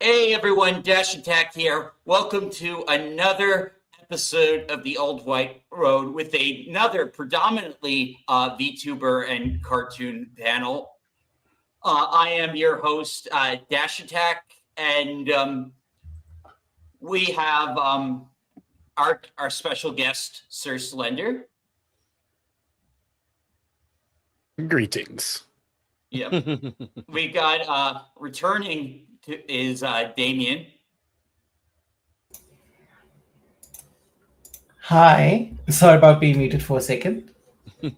Hey everyone, Dash Attack here. Welcome to another episode of the Old White Road with another predominantly VTuber and cartoon panel. I am your host, Dash Attack, and we have our special guest, Sir Slender. Greetings. Yep. We got returning is Damien. Hi. Sorry about being muted for a second.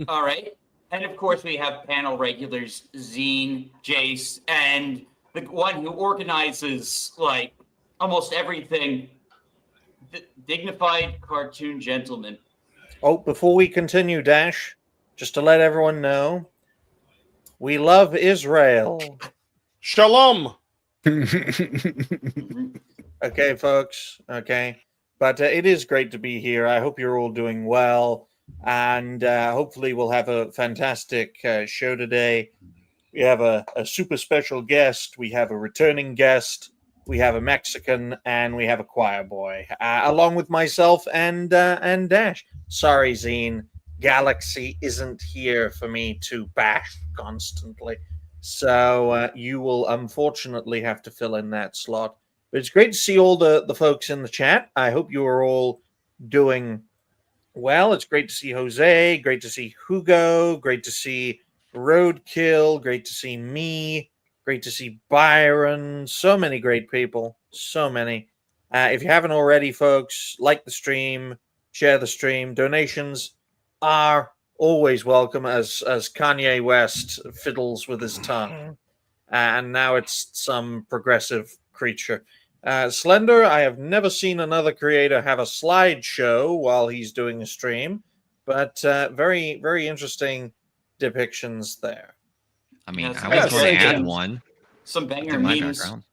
All right. And of course, we have panel regulars Zine, Jace, and the one who organizes like almost everything, the dignified cartoon gentleman. Oh, before we continue, Dash, just to let everyone know, we love Israel. Shalom. Okay, folks. Okay. But it is great to be here. I hope you're all doing well. And hopefully we'll have a fantastic show today. We have a super special guest. We have a returning guest. We have a Mexican. And we have a choir boy. Along with myself and Dash. Sorry, Zine. Galaxy isn't here for me to bash constantly. So you will unfortunately have to fill in that slot. But it's great to see all the folks in the chat. I hope you are all doing well. It's great to see Jose. Great to see Hugo. Great to see Roadkill. Great to see me. Great to see Byron. So many great people. So many. If you haven't already, folks, like the stream, share the stream. Donations are always welcome as Kanye West fiddles with his tongue. And now it's some progressive creature. Slender, I have never seen another creator have a slideshow while he's doing a stream, but very, very interesting depictions there. I mean, Yeah, I was going to add some- one. Some banger in my memes. background.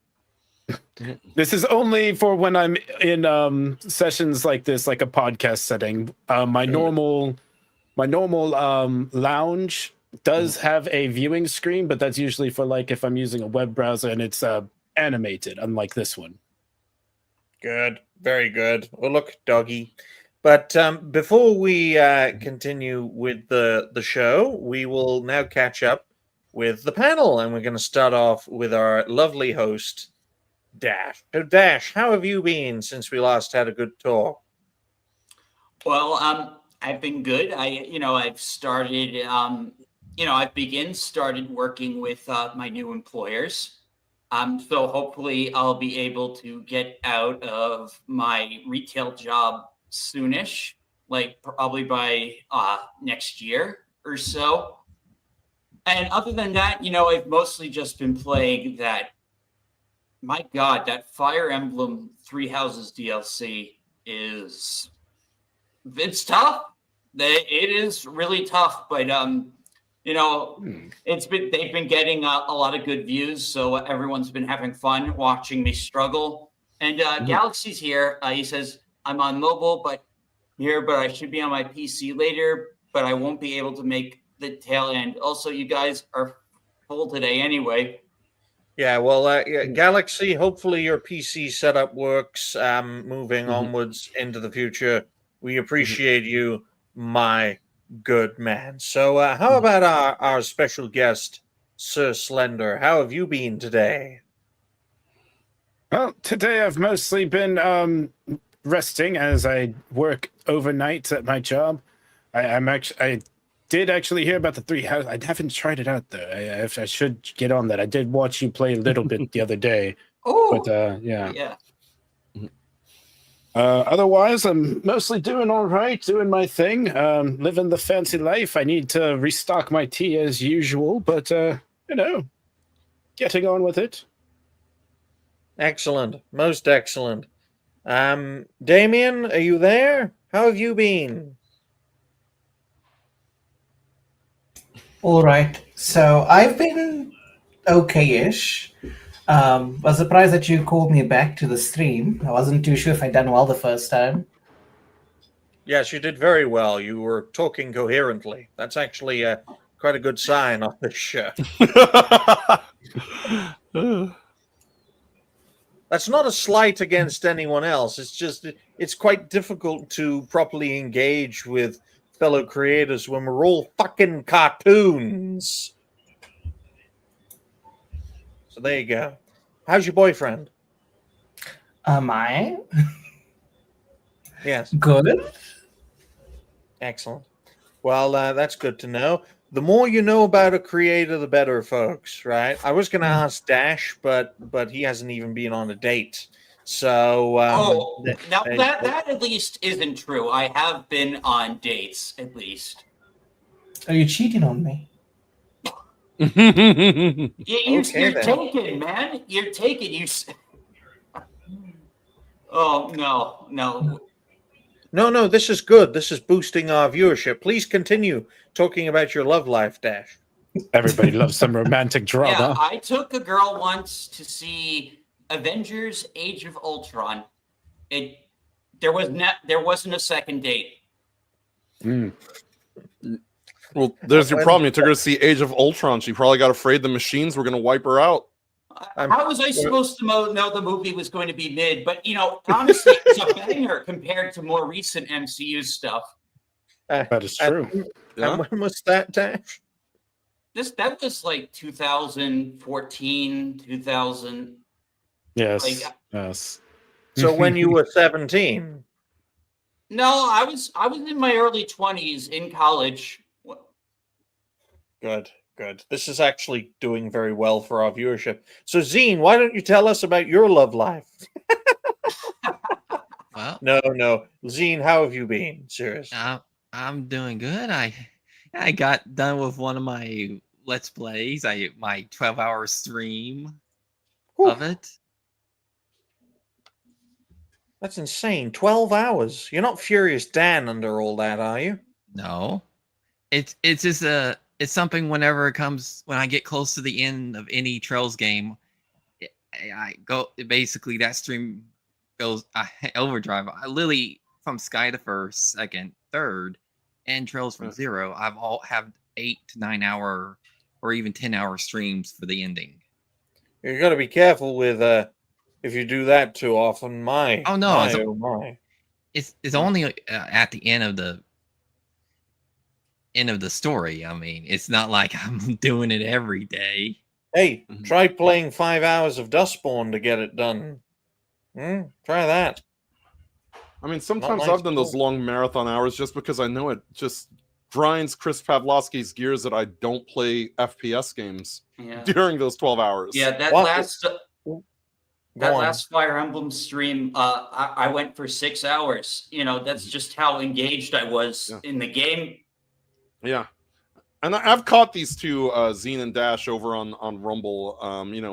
This is only for when I'm in sessions like this, like a podcast setting. My normal lounge does have a viewing screen, but that's usually for like if I'm using a web browser and it's animated, unlike this one. Good, very good. Well, look, doggy. But before we continue with the show, we will now catch up with the panel, and we're going to start off with our lovely host, Dash. So, Dash, how have you been since we last had a good talk? Well, I've been good. I've started, I've started working with my new employers. So hopefully I'll be able to get out of my retail job soonish, like probably by next year or so. And other than that, I've mostly just been playing that. My God, that Fire Emblem Three Houses DLC it's tough. It is really tough, but they've been getting a lot of good views, so everyone's been having fun watching me struggle. And Galaxy's here. He says I'm on mobile, but I should be on my PC later, but I won't be able to make the tail end. Also, you guys are full today anyway. Yeah, well, Galaxy, hopefully your PC setup works moving onwards into the future. We appreciate you, my good man. So how about our special guest, Sir Slender? How have you been today? Well, today I've mostly been resting as I work overnight at my job. I did actually hear about the Three Houses. I haven't tried it out though. I should get on that. I did watch you play a little bit the other day. Oh, but yeah. Yeah. Otherwise, I'm mostly doing all right, doing my thing, living the fancy life. I need to restock my tea as usual, but getting on with it. Excellent, most excellent. Damien, are you there? How have you been? All right. So I've been okay-ish. Was surprised that you called me back to the stream. I wasn't too sure if I'd done well the first time. Yes, you did very well. You were talking coherently. That's actually quite a good sign on this show. That's not a slight against anyone else. It's just it's quite difficult to properly engage with fellow creators when we're all fucking cartoons. So there you go. How's your boyfriend? Am I Yes, good? excellent. Well, that's good to know. The more you know about a creator, the better, folks. Right? I was going to ask Dash, but he hasn't even been on a date. So, Now that at least isn't true. I have been on dates, at least. Are you cheating on me? You're Okay, then. taken, man. You're taken. Oh no. No, this is good. This is boosting our viewership. Please continue talking about your love life, Dash. Everybody loves some romantic Yeah, drama. I took a girl once to see Avengers: Age of Ultron. There wasn't a second date. Well, there's your problem. You took her to see Age of Ultron. She probably got afraid the machines were going to wipe her out. How was I supposed to know the movie was going to be mid? But honestly, it's a banger compared to more recent MCU stuff. That is true. Yeah. And when was that, Dash? That was like 2014, 2000. Yes. Yes. So when you were 17. No, I was in my early 20s in college. Good. This is actually doing very well for our viewership. So, Zine, why don't you tell us about your love life? Well, No. Zine, how have you been? Serious. I'm doing good. I got done with one of my Let's Plays. My 12-hour stream of it. That's insane. 12 hours. You're not Furious Dan under all that, are you? No, it's just it's something whenever it comes when I get close to the end of any Trails game, I go basically that stream goes overdrive. I literally from Sky to first, second, third, and Trails from zero. I've all have 8 to 9 hour or even 10-hour streams for the ending. You got to be careful with if you do that too often. My It's only at the end of the story. I mean, it's not like I'm doing it every day. Hey, try playing 5 hours of Dustborn to get it done. Try that. I mean, sometimes I've done those long marathon hours just because I know it just grinds Chris Pavlovsky's gears that I don't play FPS games during those 12 hours. Yeah, that last Fire Emblem stream, I went for 6 hours. That's just how engaged I was in the game. Yeah. And I've caught these two, Zine and Dash, over on Rumble.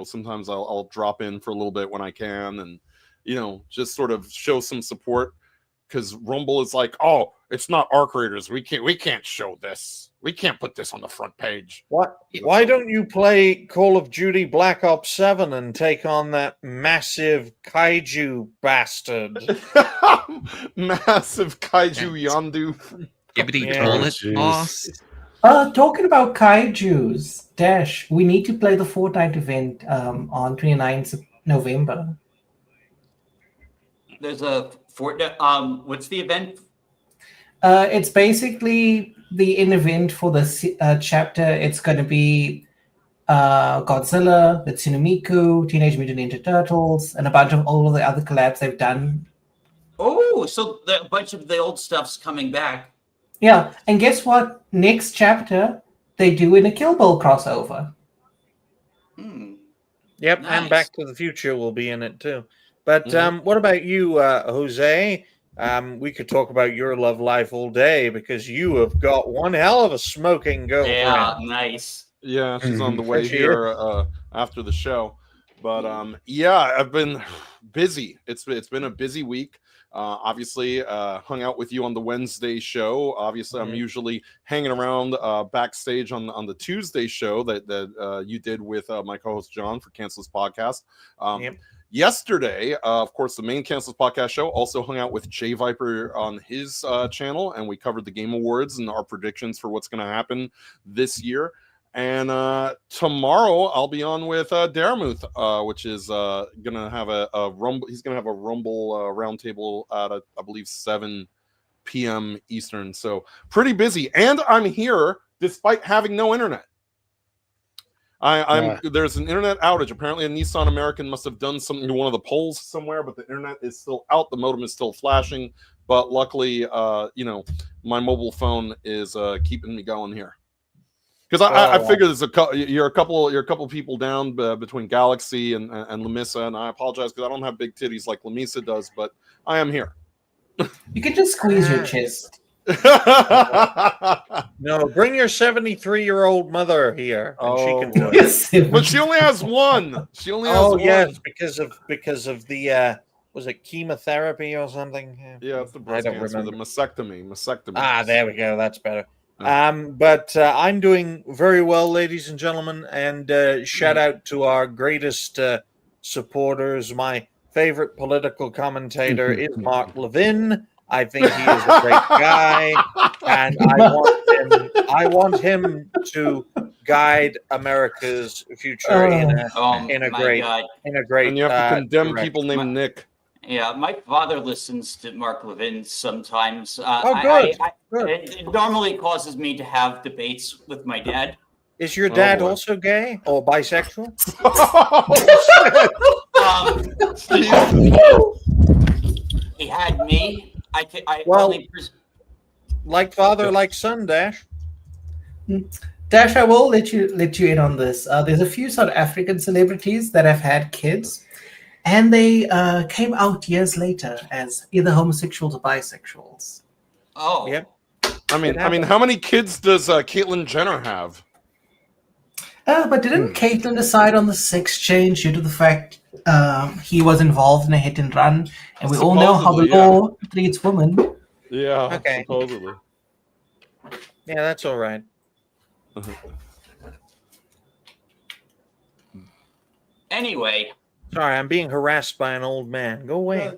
Sometimes I'll drop in for a little bit when I can and, just sort of show some support. Because Rumble is like, oh, it's not our creators. We can't show this. We can't put this on the front page. What? Why don't you play Call of Duty Black Ops 7 and take on that massive kaiju bastard? Massive kaiju Yondu. Toilet boss. Talking about kaijus, Dash, we need to play the Fortnite event on 29th of November. There's a Fortnite. What's the event? It's basically the event for this chapter. It's going to be Godzilla, the Tsunamiku, Teenage Mutant Ninja Turtles, and a bunch of all of the other collabs they've done. Oh, so a bunch of the old stuff's coming back. Yeah, and guess what? Next chapter, they do in a Kill Bill crossover. Yep, Nice. and Back to the Future will be in it too. But what about you, Jose? We could talk about your love life all day because you have got one hell of a smoking girlfriend. Yeah, nice. Yeah, she's on the way here after the show. But I've been busy. It's been a busy week. Obviously, hung out with you on the Wednesday show. Obviously, I'm usually hanging around backstage on the Tuesday show that you did with my co-host John for Cancel's Podcast. Yesterday, of course, the main Cancel's Podcast show also hung out with Jay Viper on his channel, and we covered the Game Awards and our predictions for what's going to happen this year. And tomorrow I'll be on with Daramuth, which is gonna have a rumble. He's gonna have a rumble roundtable at I believe 7 p.m. Eastern. So pretty busy, and I'm here despite having no internet. There's an internet outage. Apparently, a Nissan American must have done something to one of the poles somewhere, but the internet is still out. The modem is still flashing, but luckily, my mobile phone is keeping me going here. Because I figure you're a couple people down between Galaxy and Lamissa, and I apologize because I don't have big titties like Lamissa does, but I am here. You can just squeeze your chest. No, bring your 73-year-old mother here, and she can do it. Yes. But she only has one. She only has one. Yes, because of the was it chemotherapy or something? Yeah, it's the breast cancer, the mastectomy. Ah, there we go. That's better. But I'm doing very well, ladies and gentlemen, and shout out to our greatest supporters. My favorite political commentator is Mark Levin. I think he is a great guy, and I want him to guide America's future in a great. And you have to condemn people named Nick. Yeah, my father listens to Mark Levin sometimes. Good. It normally causes me to have debates with my dad. Is your dad also gay or bisexual? He had me. Like father, like son, Dash. Dash, I will let you in on this. There's a few South African celebrities that have had kids, and they came out years later as either homosexuals or bisexuals. Oh, yep. I mean, how many kids does Caitlyn Jenner have? But didn't Caitlyn decide on the sex change due to the fact he was involved in a hit and run, and we all know how the law treats women. Yeah, okay. Supposedly. Yeah, that's all right. Anyway. Sorry, I'm being harassed by an old man. Go away.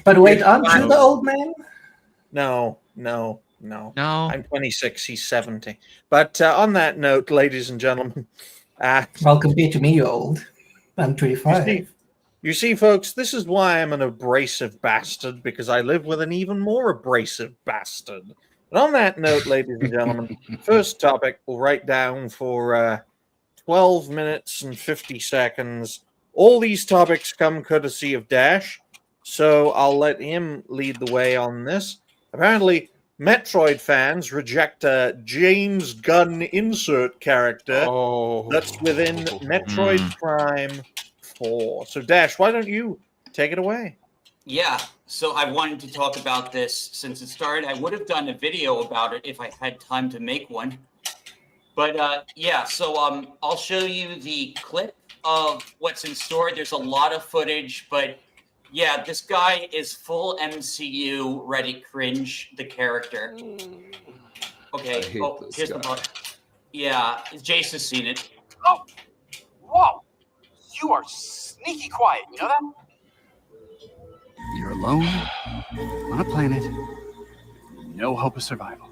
But wait, aren't you the old man? No. I'm 26. He's 70. But on that note, ladies and gentlemen, well, compared to me, you're old. I'm 25. You see, folks, this is why I'm an abrasive bastard, because I live with an even more abrasive bastard. And on that note, ladies and gentlemen, first topic we'll write down for 12 minutes and 50 seconds. All these topics come courtesy of Dash, so I'll let him lead the way on this. Apparently, Metroid fans reject a James Gunn insert character that's within Metroid Prime 4. So, Dash, why don't you take it away? Yeah, so I wanted to talk about this since it started. I would have done a video about it if I had time to make one. But yeah, so I'll show you the clip of what's in store. There's a lot of footage, but yeah, this guy is full MCU ready cringe, the character. Okay, here's the part. Yeah, Jace has seen it. Oh, whoa, you are sneaky quiet, you know that? You're alone on a planet, no hope of survival.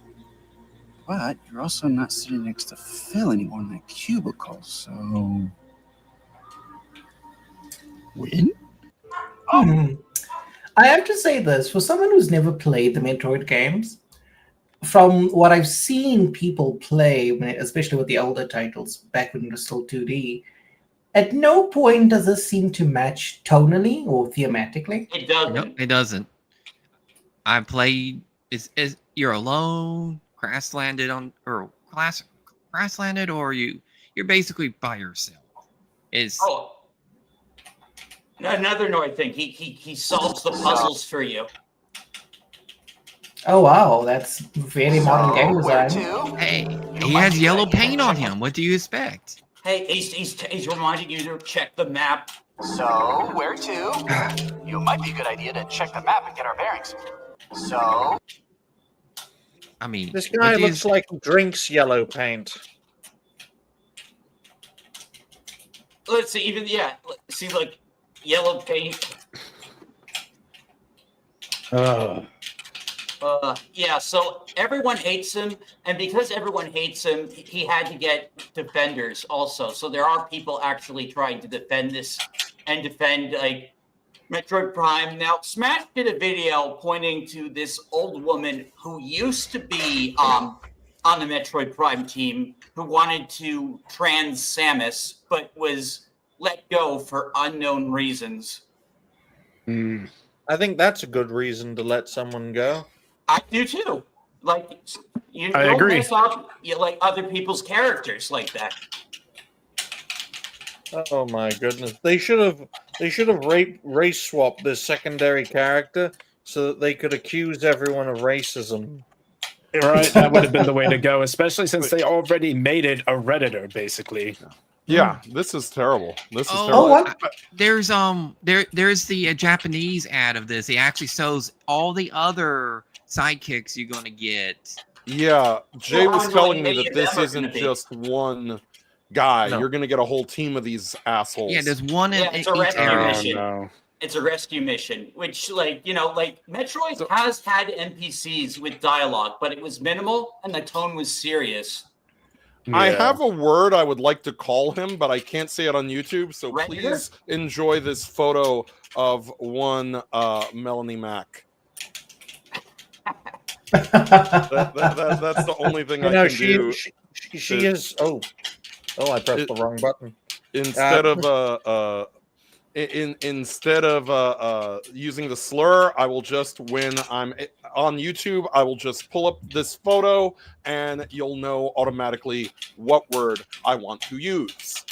But you're also not sitting next to Phil anymore in that cubicle, so win? I have to say this, for someone who's never played the Metroid games, from what I've seen people play, especially with the older titles, back when it was still 2D, at no point does this seem to match tonally or thematically. It doesn't. No, it doesn't. I played. You're alone, crash landed, or you're basically by yourself. Another Nord thing. He solves the puzzles for you. Oh wow, that's very modern game design. Hey, he has yellow paint on him. What do you expect? Hey, he's reminding you to check the map. So, where to? You might be a good idea to check the map and get our bearings. So, I mean, this guy looks like he drinks yellow paint. Let's see, see like yellow paint. Yeah, so everyone hates him, and because everyone hates him, he had to get defenders also. So there are people actually trying to defend this and defend like Metroid Prime. Now, Smash did a video pointing to this old woman who used to be on the Metroid Prime team who wanted to trans Samus, but was let go for unknown reasons. Hmm. I think that's a good reason to let someone go. I do too. Like you I don't agree. mess up like other people's characters like that. Oh my goodness! They should have race swapped this secondary character so that they could accuse everyone of racism. Right, that would have been the way to go, especially since they already made it a Redditor, basically. Yeah, this is terrible. This is Oh, terrible. what? There's there's the Japanese ad of this. It actually shows all the other sidekicks you're gonna get. Yeah, Jay Well, was I'm telling really me happy that this that we're isn't gonna be- just one guy. No. You're going to get a whole team of these assholes. Yeah, there's one in Yeah, it's a each rescue area. mission. no. It's a rescue mission, which like Metroid has had NPCs with dialogue, but it was minimal and the tone was serious. I Yeah. have a word I would like to call him, but I can't say it on YouTube. So Redditor? please enjoy this photo of one Melanie Mack. That's the only thing You I know, can do. she is. Oh, I pressed the wrong button. Instead of instead of using the slur, I will just, when I'm on YouTube, I will just pull up this photo and you'll know automatically what word I want to use.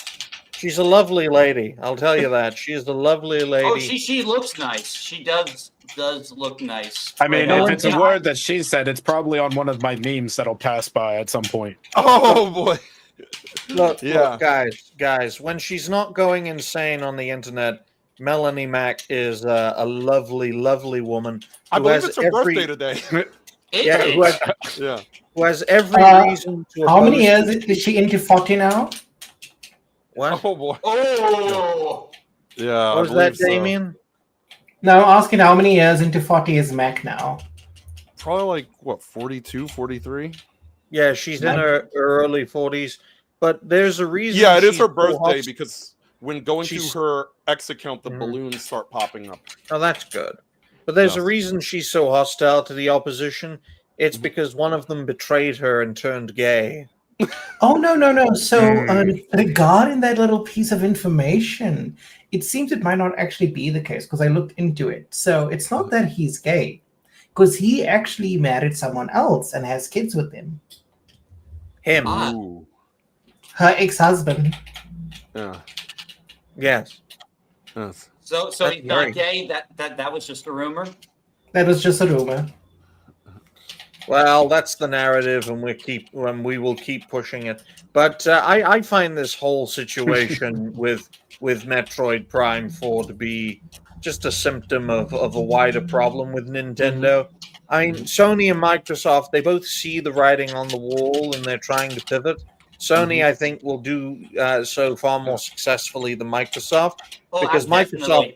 She's a lovely lady. I'll tell you that. She is a lovely lady. Oh, she looks nice. She does look nice. I mean, Right if now. it's a word that she said, it's probably on one of my memes that'll pass by at some point. Oh boy. Look, Yeah. guys, when she's not going insane on the internet, Melanie Mack is a lovely, lovely woman. I who believe has it's her birthday today. It Yeah, is. Yeah. who has every reason to. How many oppose- years is she into 40 now? What? Oh boy. Oh, Yeah. I What was that, believe so. Damien? No, I'm asking how many years into 40 is Mac now? Probably like what, 42, 43? Yeah, she's in her early 40s, but there's a reason. Yeah, it is she's her so birthday hot- because when going She's- to her X account, the Mhm. balloons start popping up. Oh, that's good. But there's Yeah. a reason she's so hostile to the opposition. It's Mhm. because one of them betrayed her and turned gay. Oh, no. So, Hmm. regarding that little piece of information, it seems it might not actually be the case because I looked into it. So, it's not that he's gay, because he actually married someone else and has kids with him. Him. Ah. Ooh. Her ex husband. Yeah. Yes. Yes. so That's he's not very- gay. That was just a rumor. That was just a rumor. Well, that's the narrative, and we will keep pushing it. But I find this whole situation with Metroid Prime 4 to be just a symptom of a wider problem with Nintendo. I mean, Sony and Microsoft, they both see the writing on the wall, and they're trying to pivot. Sony, I think, will do so far more successfully than Microsoft, Oh, because definitely.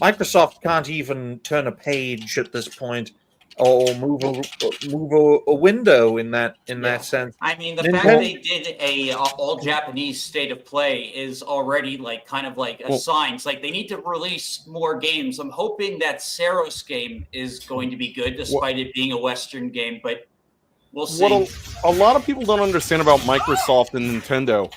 Microsoft can't even turn a page at this point, or move a window in that sense. I mean, the Nintendo- fact they did a all Japanese state of play is already like kind of like a Well- sign. It's like they need to release more games. I'm hoping that Saros game is going to be good, despite it being a Western game. But we'll see. What a lot of people don't understand about Microsoft and Nintendo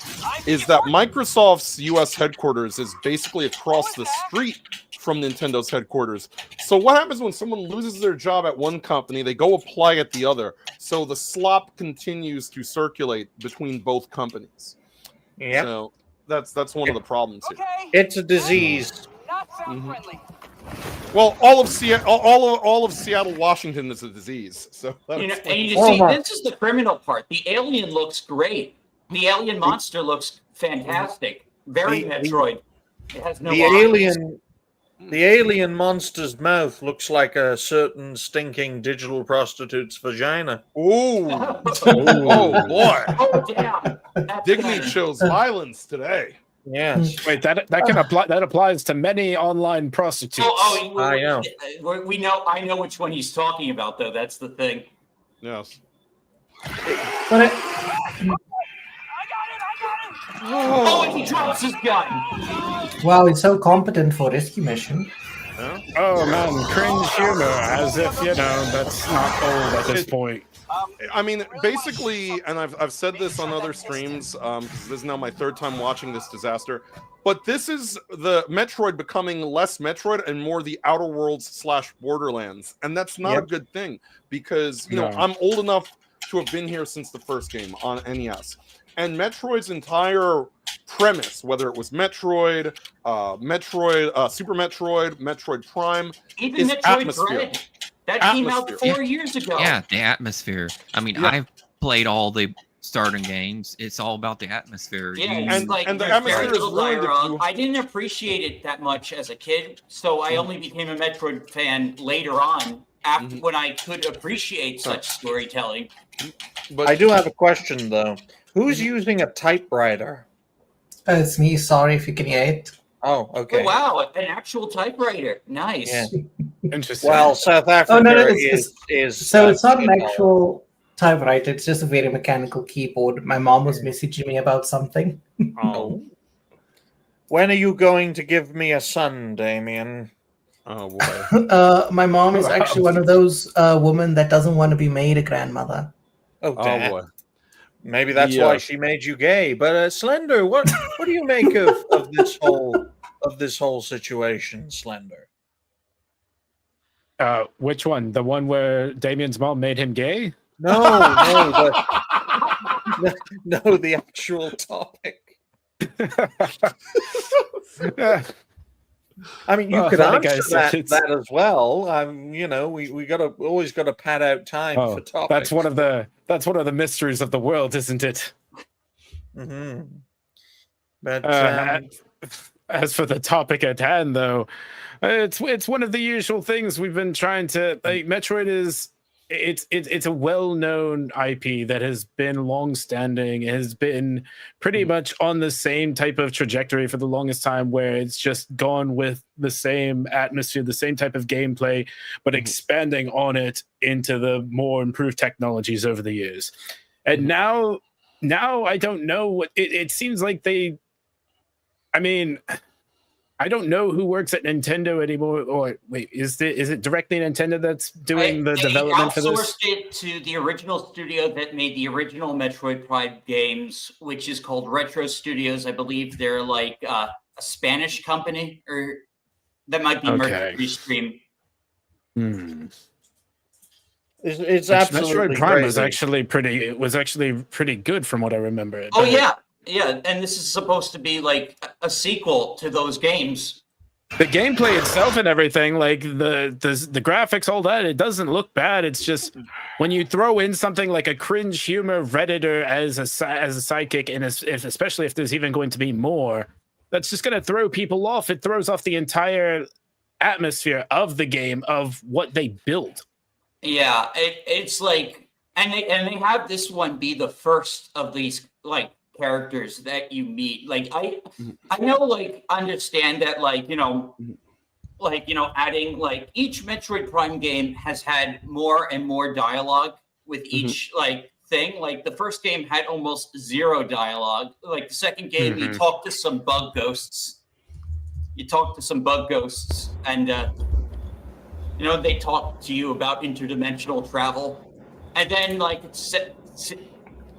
is that Microsoft's US headquarters is basically across the street from Nintendo's headquarters. So what happens when someone loses their job at one company, they go apply at the other. So the slop continues to circulate between both companies. Yeah, So that's one of the problems here. it's a disease. Not sound Mhm. friendly. Well, all of Seattle, Washington is a disease. So that You know, and explains- you Oh see, my- this is the criminal part. The alien looks great. The alien monster looks fantastic. Very The- Metroid. It has no The eyes. alien monster's mouth looks like a certain stinking digital prostitute's vagina. Ooh. Oh, Oh boy. damn. That's Dignity nice. shows violence today. Yes. Wait, that can apply. That applies to many online prostitutes. I know. We know. I know which one he's talking about, though. That's the thing. Yes. But Oh, he drops his gun. wow, he's so competent for rescue mission. Yeah. Oh man, cringe humor, as if that's not old at this point. I mean, basically, and I've said this on other streams, because this is now my third time watching this disaster. But this is the Metroid becoming less Metroid and more the Outer Worlds / Borderlands, and that's not a good thing because I'm old enough to have been here since the first game on NES, and Metroid's entire premise, whether it was Metroid, Super Metroid, Metroid Prime, Even is Metroid atmosphere. Dread. That came out Atmosphere. 4 years ago. Yeah, the atmosphere. I mean, Yeah. I've played all the starting games. It's all about the atmosphere. Yeah, You- it's like and the there's very atmosphere is little ruined if dialogue. you- I didn't appreciate it that much as a kid, so I only became a Metroid fan later on, after when I could appreciate such storytelling. But I do have a question though. Who's using a typewriter? It's me. Sorry if you can hear it. Oh, okay. Oh, wow, an actual typewriter. Nice. Yeah. Interesting. Well, South Africa Oh, no, is So it's not an you know, actual typewriter. It's just a very mechanical keyboard. My mom was messaging me about something. oh, When are you going to give me a son, Damien? oh boy. My mom is actually one of those women that doesn't want to be made a grandmother. Oh, Oh damn. boy. Maybe that's Yeah. why she made you gay. But Slender, what do you make of this whole situation, Slender? Which one? The one where Damien's mom made him gay? No, no, the actual topic. I mean, you Well, could like I answer said, that, it's- that as well. We always gotta pad out time for topics. that's one of the mysteries of the world, isn't it? Mm-hmm. But As for the topic at hand, though, it's one of the usual things we've been trying to like. Metroid is it's a well-known IP that has been long-standing. It has been pretty much on the same type of trajectory for the longest time, where it's just gone with the same atmosphere, the same type of gameplay, but expanding on it into the more improved technologies over the years. And now I don't know what it seems like they. I mean, I don't know who works at Nintendo anymore. Or wait, is it directly Nintendo that's doing the development for They this? outsourced it to the original studio that made the original Metroid Prime games, which is called Retro Studios. I believe they're like a Spanish company, or that might be Mercury Stream. it's Metroid absolutely Prime crazy. was actually pretty good from what I remember. Oh yeah, and this is supposed to be like a sequel to those games. The gameplay itself and everything, like the graphics, all that, it doesn't look bad. It's just when you throw in something like a cringe humor Redditor as a sidekick, and especially if there's even going to be more, that's just going to throw people off. It throws off the entire atmosphere of the game, of what they built. Yeah, it's like, and they have this one be the first of these like characters that you meet. Like I know, like, understand that, like, adding, like, each Metroid Prime game has had more and more dialogue with each like thing. Like the first game had almost zero dialogue. Like the second game, you talk to some bug ghosts. And they talk to you about interdimensional travel. And then, like,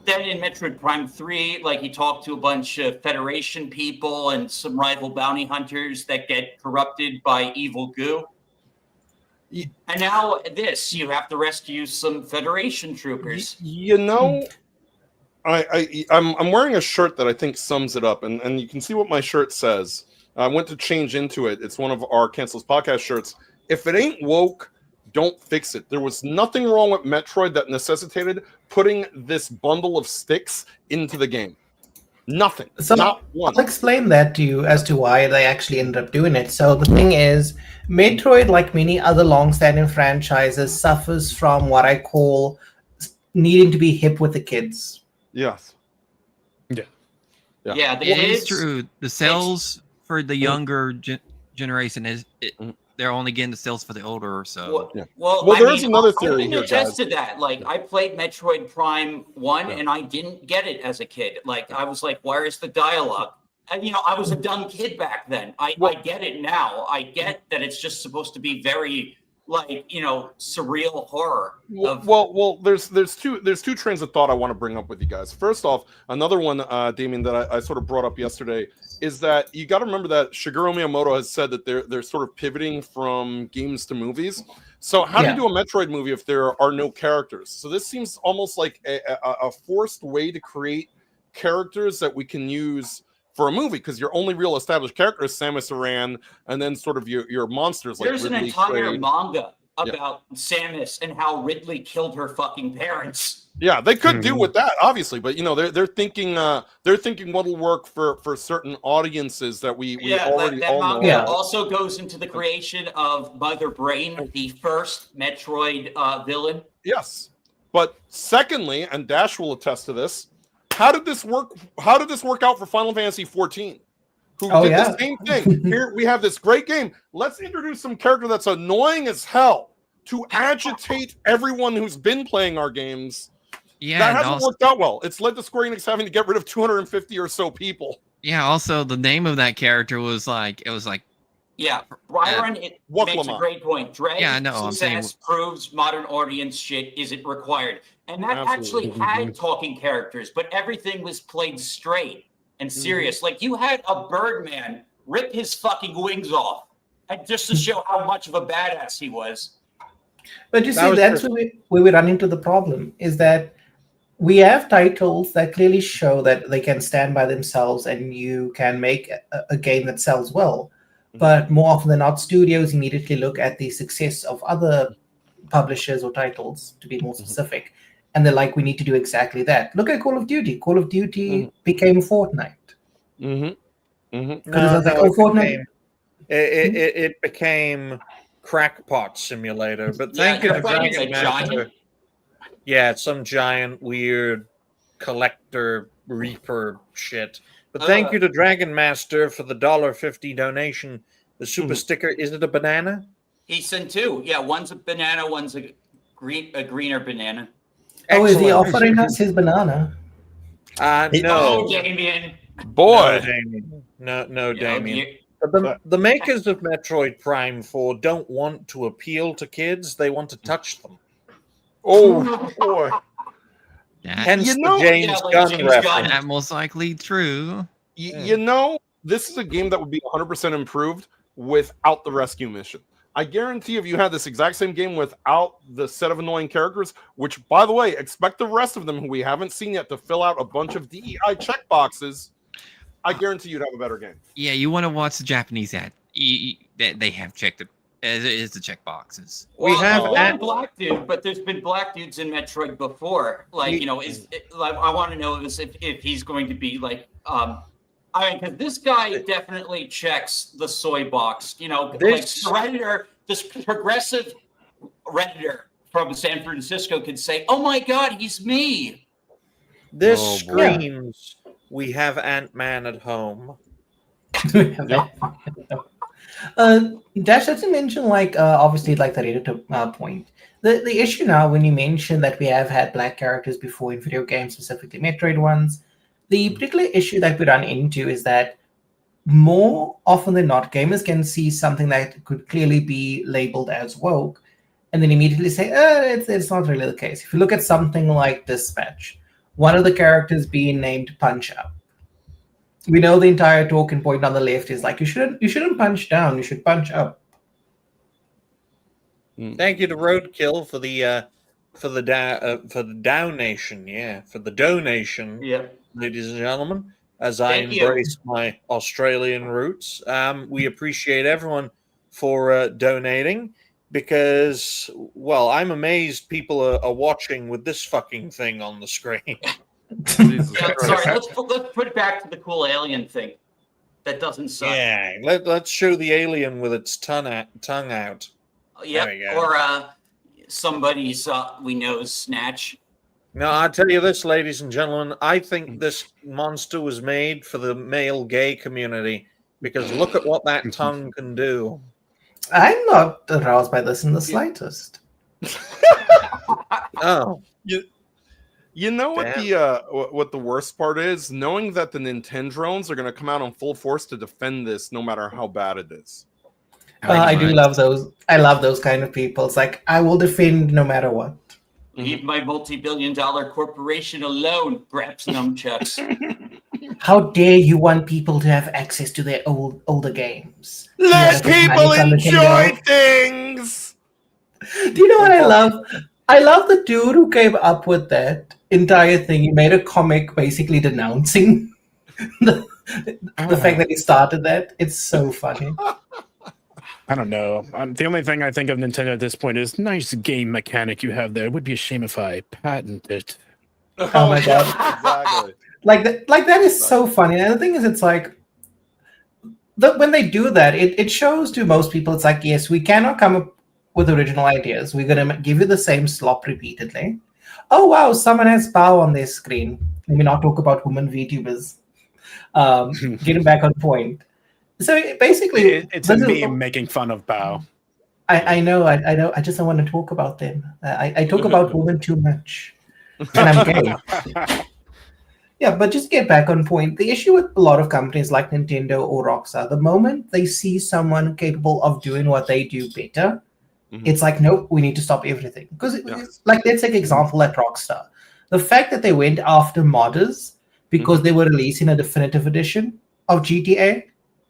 then in Metroid Prime 3, like, you talk to a bunch of Federation people and some rival bounty hunters that get corrupted by evil goo. And now this, you have to rescue some Federation troopers. I'm wearing a shirt that I think sums it up, and you can see what my shirt says. I went to change into it. It's one of our Cancels Podcast shirts. If it ain't woke, don't fix it. There was nothing wrong with Metroid that necessitated putting this bundle of sticks into the game. Nothing. So Not one. I'll explain that to you as to why they actually ended up doing it. So the thing is, Metroid, like many other long-standing franchises, suffers from what I call needing to be hip with the kids. Yes. Yeah. Yeah, they It is did. true. The sales for the younger generation they're only getting the sales for the older. So Well, Yeah. well, Well, I there is mean, another I theory can here, attest guys. to that. Like, I played Metroid Prime 1 Yeah. and I didn't get it as a kid. Like, I was like, where is the dialogue? And, you know, I was a dumb kid back then. I get it now. I get that it's just supposed to be very, like, you know, surreal horror. Well, there's two trains of thought I want to bring up with you guys. First off, another one, Damien, that I sort of brought up yesterday is that you got to remember that Shigeru Miyamoto has said that they're sort of pivoting from games to movies. So how do you do a Metroid movie if there are no characters? So this seems almost like a forced way to create characters that we can use for a movie, because your only real established character is Samus Aran, and then sort of your monsters like There's an Ridley, entire Kraid. manga about Samus and how Ridley killed her fucking parents. Yeah, they could do with that, obviously, but you know they're thinking what'll work for certain audiences that we already that all manga know. also goes into the creation of Mother Brain, the first Metroid villain. Yes, but secondly, and Dash will attest to this, how did this work? How did this work out for Final Fantasy 14? Who did the same thing? Here we have this great game. Let's introduce some character that's annoying as hell to agitate everyone who's been playing our games. Yeah, that hasn't worked out well. It's led to Square Enix having to get rid of 250 or so people. Yeah, also the name of that character was like Yeah, Byron, it makes a great point. Dread success proves modern audience shit isn't required. And that actually had talking characters, but everything was played straight and serious. Like, you had a Birdman rip his fucking wings off, and just to show how much of a badass he was. But you see, that's where we run into the problem, is that we have titles that clearly show that they can stand by themselves and you can make a game that sells well. But more often than not, studios immediately look at the success of other publishers or titles, to be more specific, and they're like, we need to do exactly that. Look at Call of Duty. Call of Duty became Fortnite. It became Crackpot Simulator. But thank you to Dragon Master. Yeah, it's some giant weird collector reaper shit. But thank you to Dragon Master for the $1.50 donation. The super sticker, is it a banana? He sent two. Yeah, one's a banana, one's a greener banana. Oh, is he offering us his banana? No. Oh, Damien. Boy. No, Damien. The makers of Metroid Prime 4 don't want to appeal to kids. They want to touch them. Oh, boy. Hence the James Gunn reference. That most likely true. You know, this is a game that would be 100% improved without the rescue mission. I guarantee if you had this exact same game without the set of annoying characters, which, by the way, expect the rest of them who we haven't seen yet to fill out a bunch of DEI checkboxes, I guarantee you'd have a better game. Yeah, you want to watch the Japanese ad. They have checked it. It is the checkboxes. Well, we have black dude, but there's been black dudes in Metroid before. Like, you know, I want to know if he's going to be like, I mean, because this guy definitely checks the soy box. You know, like Redditor, this progressive Redditor from San Francisco could say, "Oh my God, he's me." This screams, "We have Ant-Man at home." Dash, let's mention, like, obviously, like the Redditor point. The issue now, when you mention that we have had black characters before in video games, specifically Metroid ones, the particular issue that we run into is that more often than not, gamers can see something that could clearly be labeled as woke, and then immediately say, it's not really the case. If you look at something like Dispatch, one of the characters being named Punch Up, we know the entire talking point on the left is like, you shouldn't punch down, you should punch up. Thank you to Roadkill for the donation. Yeah, ladies and gentlemen, as I embrace my Australian roots. We appreciate everyone for donating, because, well, I'm amazed people are watching with this fucking thing on the screen. Sorry, let's put it back to the cool alien thing. That doesn't suck. Yeah, let's show the alien with its tongue out. Yep, or somebody's we know snatch. Now, I'll tell you this, ladies and gentlemen. I think this monster was made for the male gay community because look at what that tongue can do. I'm not aroused by this in the slightest. Oh, You know what the worst part is? Knowing that the Nintendrones are going to come out in full force to defend this, no matter how bad it is. I do love those. I love those kind of people. It's like, I will defend no matter what. Leave my multi-billion-dollar corporation alone, perhaps nunchucks. How dare you want people to have access to their older games? Let You know, people money from enjoy Nintendo. things. Do you know what I love? I love the dude who came up with that entire thing. He made a comic basically denouncing the fact that he started that. It's so funny. I don't know. The only thing I think of Nintendo at this point is nice game mechanic you have there. It would be a shame if I patent it. Oh my god! Exactly. Like that is so funny. And the thing is, it's like when they do that, it shows to most people. It's like, yes, we cannot come up with original ideas. We're gonna give you the same slop repeatedly. Oh wow, someone has Bao on their screen. Let me not talk about women VTubers. Getting back on point. So basically, It's a meme making fun of Bao. I know. I just don't want to talk about them. I talk about women too much, and I'm gay. Yeah, but just get back on point. The issue with a lot of companies like Nintendo or Rockstar, the moment they see someone capable of doing what they do better, it's like, nope, we need to stop everything. Because, like, let's take an example at Rockstar. The fact that they went after modders because they were releasing a definitive edition of GTA,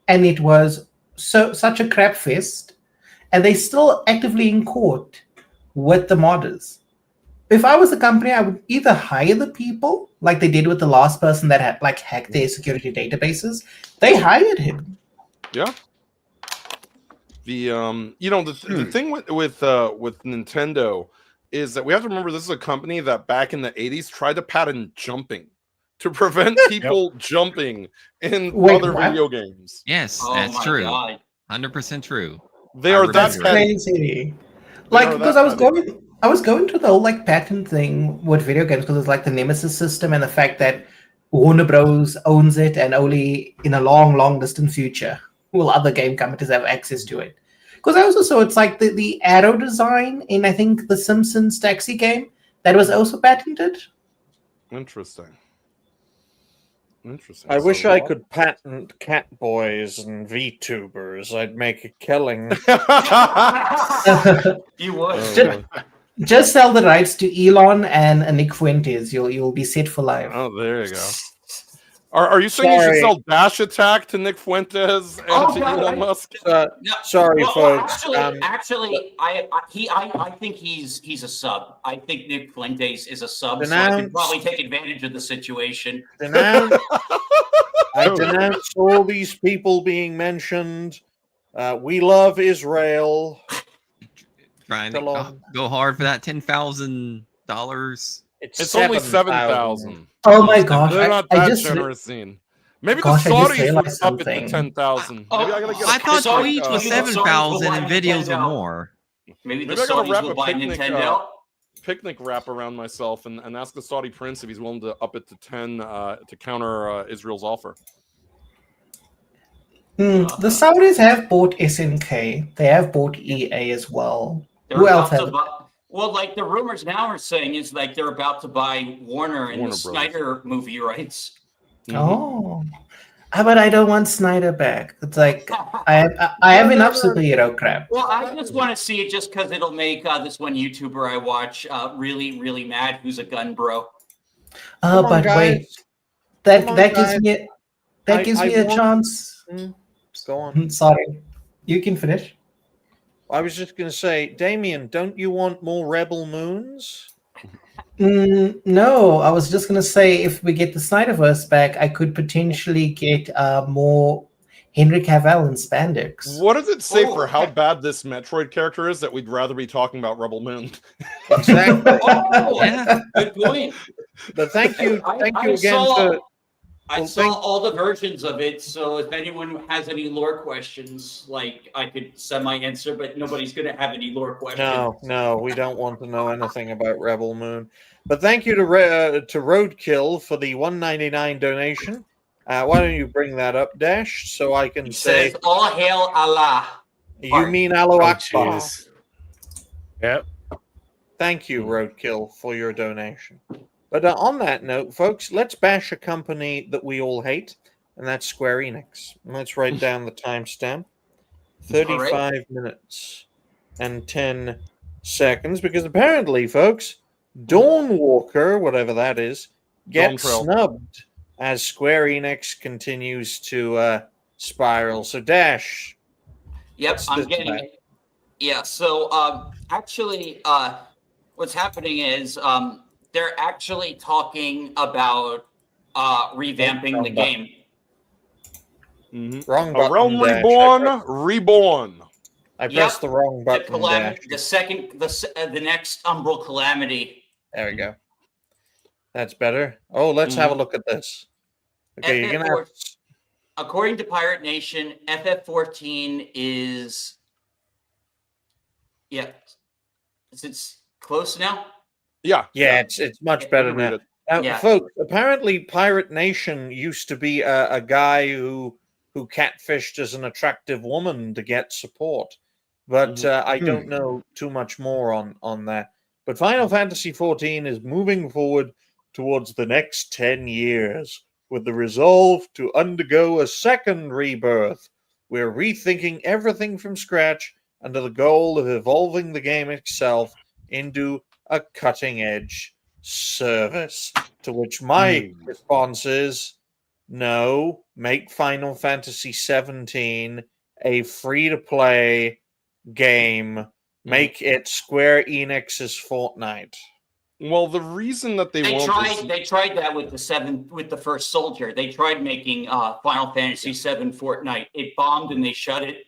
and it was such a crap fest, and they still actively in court with the modders. If I was a company, I would either hire the people, like they did with the last person that had like hacked their security databases. They hired him. Yeah. The thing with Nintendo is that we have to remember this is a company that back in the 80s tried to patent jumping to prevent people jumping in other video games. Yes, that's true. 100% true. They are That's crazy. Like, because I was going to the whole like patent thing with video games because it's like the Nemesis system and the fact that Warner Bros owns it and only in a long distant future will other game companies have access to it. Because I also saw it's like the arrow design in I think the Simpsons taxi game that was also patented. Interesting. I wish I could patent cat boys and VTubers. I'd make a killing. You would. Just sell the rights to Elon and Nick Fuentes. You'll be set for life. Oh, there you go. Are you saying you should sell Dash Attack to Nick Fuentes and to Elon Musk? Sorry, folks. Actually, I think he's a sub. I think Nick Fuentes is a sub, so I can probably take advantage of the situation. I denounce all these people being mentioned. We love Israel. Trying to go hard for that $10,000. It's only 7,000. Oh my gosh! They're not that generous. Maybe the Saudis would up it to 10,000. Maybe I gotta get. I thought Tweets was 7,000 and videos were more. Maybe the I gotta Saudis wrap will a buy Nintendo. picnic wrap around myself and ask the Saudi prince if he's willing to up it to 10 to counter Israel's offer. The Saudis have bought SNK. They have bought EA as well. Who else has? Well, like the rumors now are saying is like they're about to buy Warner and the Snyder movie rights. Oh, but I don't want Snyder back. It's like I have enough superhero crap. Well, I just want to see it just because it'll make this one YouTuber I watch really mad. Who's a gun bro? But wait, that gives me a chance. Go on. Sorry, you can finish. I was just going to say, Damien, don't you want more Rebel Moons? No, I was just going to say if we get the Snyderverse back, I could potentially get more Henry Cavill in spandex. What does it say for how bad this Metroid character is that we'd rather be talking about Rebel Moon? Exactly. Yeah, good point. But thank you again I Well, saw thank- all the versions of it, so if anyone has any lore questions, like I could semi-answer, but nobody's gonna have any lore questions. No, we don't want to know anything about Rebel Moon. But thank you to Roadkill for the 199 donation. Why don't you bring that up, Dash, so I can It say, says, "All hail Allah." you mean Allahu Oh, Akbar. jeez. Yep. Thank you, Roadkill, for your donation. But on that note, folks, let's bash a company that we all hate, and that's Square Enix. And let's write down the timestamp. 35 minutes and 10 seconds, because apparently, folks, Dawnwalker, whatever that is, gets Dawn Trail. snubbed as Square Enix continues to spiral. So, Dash. Yep, what's I'm this getting about? it. Yeah, so actually, what's happening is they're actually talking about revamping the game. Mhm. Wrong A button, realm Dash. reborn. I pressed the wrong The button, Dash. the next Umbral Calamity. There we go. That's better. Oh, let's have a look at this. Okay, you're gonna have According to Pirate Nation, FF14 is it's close now. Yeah. it's much better read now. it. Now, Yeah. folks, apparently Pirate Nation used to be a guy who catfished as an attractive woman to get support. But I don't know too much more on that. But Final Fantasy XIV is moving forward towards the next 10 years with the resolve to undergo a second rebirth. We're rethinking everything from scratch under the goal of evolving the game itself into a cutting-edge service. To which my response is, no, make Final Fantasy XVII a free-to-play game. Make it Square Enix's Fortnite. Well, the reason that they won't is- They tried that with the first Soldier. They tried making Final Fantasy VII Fortnite. It bombed and they shut it.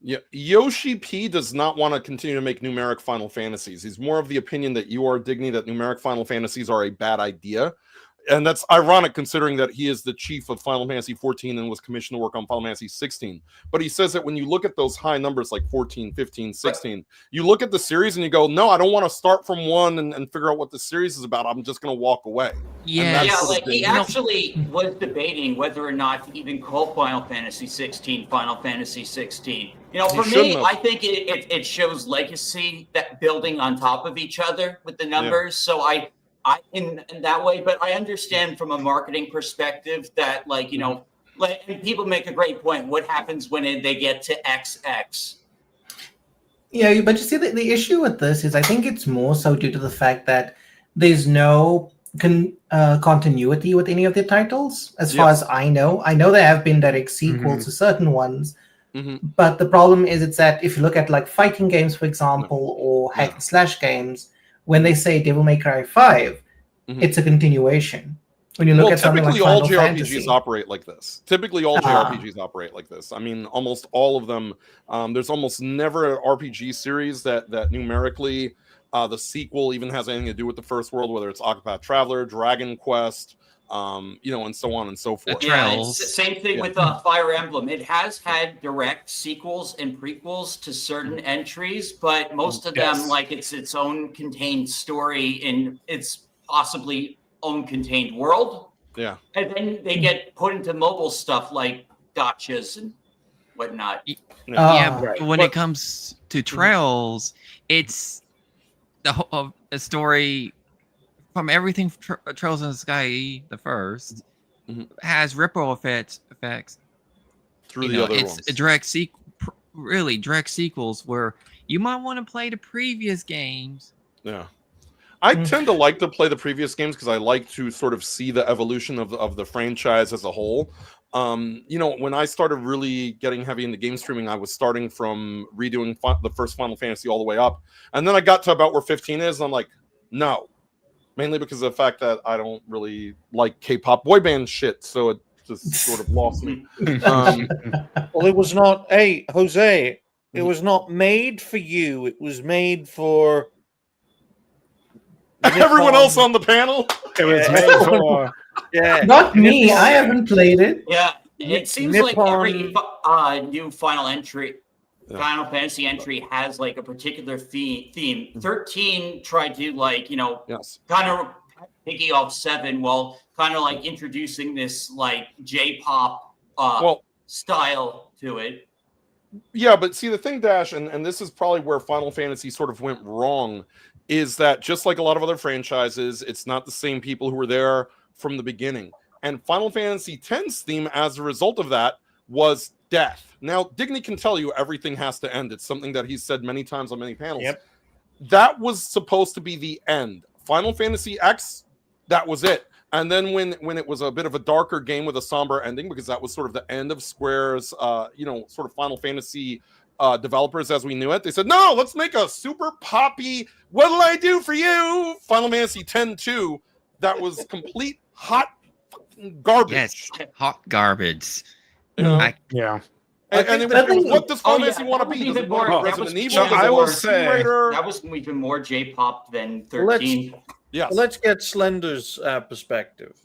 Yeah, Yoshi P does not want to continue to make numeric Final Fantasies. He's more of the opinion that you are, Digny, that numeric Final Fantasies are a bad idea. And that's ironic considering that he is the chief of Final Fantasy 14 and was commissioned to work on Final Fantasy 16. But he says that when you look at those high numbers like 14, 15, 16, you look at the series and you go, no, I don't want to start from one and figure out what the series is about. I'm just going to walk away. Yeah, Yeah, like he actually was debating whether or not to even call Final Fantasy 16 Final Fantasy 16. You know, for me, I think it shows legacy, that building on top of each other with the numbers. So I in that way, but I understand from a marketing perspective that, like, you know, like, and people make a great point. What happens when they get to XX? Yeah, but you see, the issue with this is I think it's more so due to the fact that there's no continuity with any of the titles, as far as I know. I know there have been direct sequels to certain ones, but the problem is it's that if you look at like fighting games, for example, or hack and slash games, when they say Devil May Cry 5, it's a continuation. When you look at something like Final Fantasy, operate like this. Typically, all JRPGs operate like this. I mean, almost all of them. There's almost never an RPG series that numerically the sequel even has anything to do with the first world, whether it's Octopath Traveler, Dragon Quest, you know, and so on and so forth. Yeah, it's the same thing with Fire Emblem. It has had direct sequels and prequels to certain entries, but most of them, like, it's its own contained story in its possibly own contained world. Yeah. And then they get put into mobile stuff like gotchas and whatnot. But when it comes to Trails, it's the whole a story from everything Trails in the Sky, the first, has ripple effects through the other ones. It's a direct sequels where you might want to play the previous games. Yeah. I tend to like to play the previous games because I like to sort of see the evolution of the franchise as a whole. You know, when I started really getting heavy into game streaming, I was starting from redoing the first Final Fantasy all the way up. And then I got to about where 15 is, and I'm like, no. Mainly because of the fact that I don't really like K-pop boy band shit, so it just sort of lost me. Well, it was not, hey, Jose, it was not made for you. It was made for everyone else on the panel. It was made for Yeah. Not me. Nippon- I haven't played it. Yeah, it seems like every new Yeah. Final Fantasy entry has like a particular theme. 13 tried to Yes. kind of picking off 7 while kind of like introducing this like J-pop Well, style to it. yeah, but see the thing, Dash, and this is probably where Final Fantasy sort of went wrong, is that just like a lot of other franchises, it's not the same people who were there from the beginning. And Final Fantasy X's theme, as a result of that, was death. Now, Digny can tell you everything has to end. It's something that he's said many times on many panels. Yep. That was supposed to be the end. Final Fantasy X, that was it. And then when it was a bit of a darker game with a somber ending, because that was sort of the end of Square's, sort of Final Fantasy developers as we knew it, they said, no, let's make a super poppy, what'll I do for you? Final Fantasy X-2, that was complete hot garbage. Yes, hot garbage. Yeah. And it was, what does Final Fantasy want to be? Does it want Resident Evil? Does it I will want say- Tomb Raider? That was even more J-pop than 13. Yes. Let's get Slender's perspective.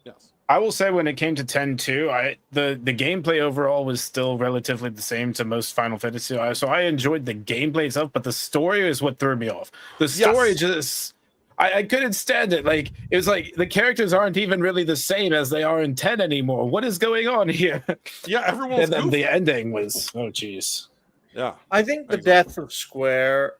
Yes. I will say when it came to 10-2, the gameplay overall was still relatively the same to most Final Fantasy. So I enjoyed the gameplay itself, but the story is what threw me off. The story just I couldn't stand it. Like it was like the characters aren't even really the same as they are in 10 anymore. What is going on here? Yeah, everyone's And then goofy. the ending was jeez. Yeah. I think the death of Square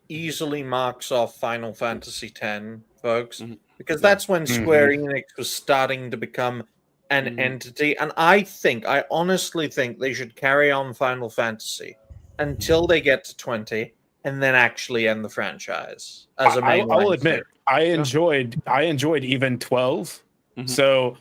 easily marks off Final Fantasy X, folks, Mhm. because that's when Square Enix was starting to become an entity. And I honestly think they should carry on Final Fantasy until they get to 20 and then actually end the franchise as a main I will line admit, series. I enjoyed even 12. Mhm. So,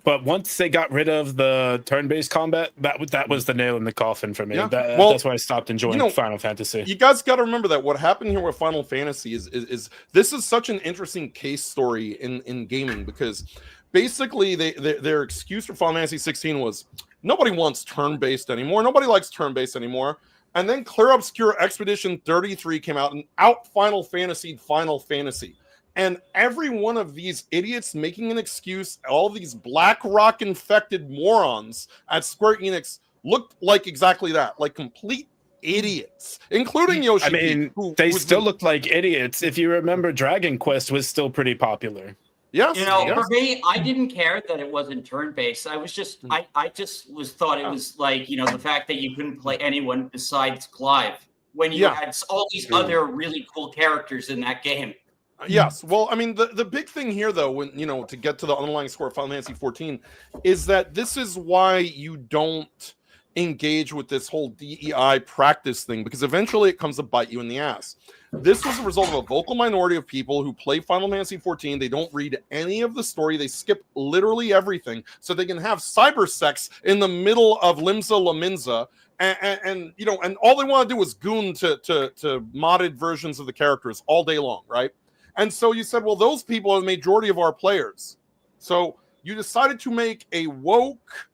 but once they got rid of the turn-based combat, that was the nail in the coffin for me. Yeah. That's why I stopped enjoying You know, Final Fantasy. You guys got to remember that what happened here with Final Fantasy is this is such an interesting case story in gaming, because basically their excuse for Final Fantasy 16 was nobody wants turn-based anymore. Nobody likes turn-based anymore. And then Clear Obscure Expedition 33 came out and out Final Fantasy. And every one of these idiots making an excuse, all these BlackRock infected morons at Square Enix looked like exactly that, like complete idiots, including Yoshi. I mean, they still look like idiots. If you remember, Dragon Quest was still pretty popular. Yes. For me, I didn't care that it wasn't turn-based. I was just, I just thought it was like, the fact that you couldn't play anyone besides Clive when you had all these other really cool characters in that game. Yes. Well, I mean, the big thing here, though, when to get to the underlying score of Final Fantasy 14, is that this is why you don't engage with this whole DEI practice thing, because eventually it comes to bite you in the ass. This was a result of a vocal minority of people who play Final Fantasy 14. They don't read any of the story. They skip literally everything so they can have cyber sex in the middle of Limsa Laminza. And all they want to do is goon to modded versions of the characters all day long, right? And so you said, well, those people are the majority of our players. So you decided to make a woke,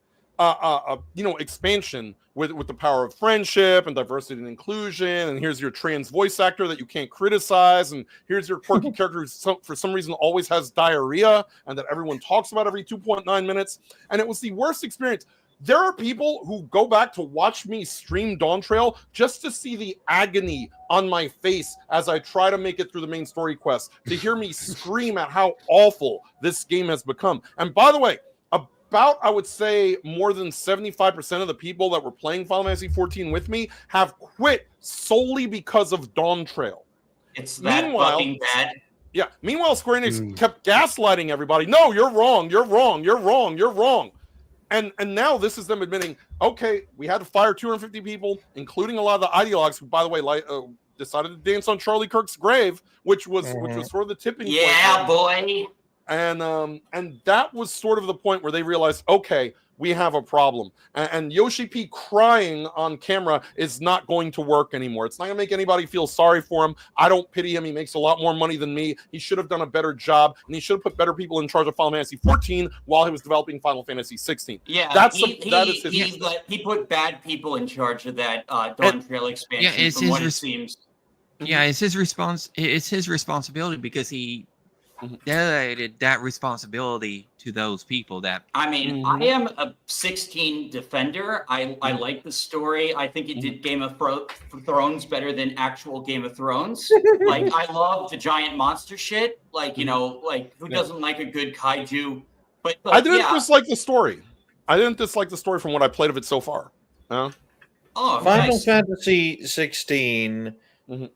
expansion with the power of friendship and diversity and inclusion. And here's your trans voice actor that you can't criticize. And here's your quirky character who for some reason always has diarrhea and that everyone talks about every 2.9 minutes. And it was the worst experience. There are people who go back to watch me stream Dawn Trail just to see the agony on my face as I try to make it through the main story quest, to hear me scream at how awful this game has become. And by the way, about, I would say, more than 75% of the people that were playing Final Fantasy 14 with me have quit solely because of Dawn Trail. It's that fucking bad. Yeah. Meanwhile, Square Enix kept gaslighting everybody. No, you're wrong. You're wrong. You're wrong. You're wrong. And now this is them admitting, okay, we had to fire 250 people, including a lot of the ideologues who, by the way, decided to dance on Charlie Kirk's grave, which was sort of the tipping point. Yeah, boy. And that was sort of the point where they realized, okay, we have a problem. And Yoshi P crying on camera is not going to work anymore. It's not going to make anybody feel sorry for him. I don't pity him. He makes a lot more money than me. He should have done a better job, and he should have put better people in charge of Final Fantasy 14 while he was developing Final Fantasy 16. Yeah, he put bad people in charge of that Dawn Trail expansion. Yeah, it's from what it seems. Yeah, it's his responsibility because he delegated that responsibility to those people. That I mean, I am a 16 defender. I like the story. I think it did Game of Thrones better than actual Game of Thrones. Like, I love the giant monster shit. Like, you know, like who doesn't like a good kaiju? But I didn't dislike the story. I didn't dislike the story from what I played of it so far. Oh, Final nice. Fantasy 16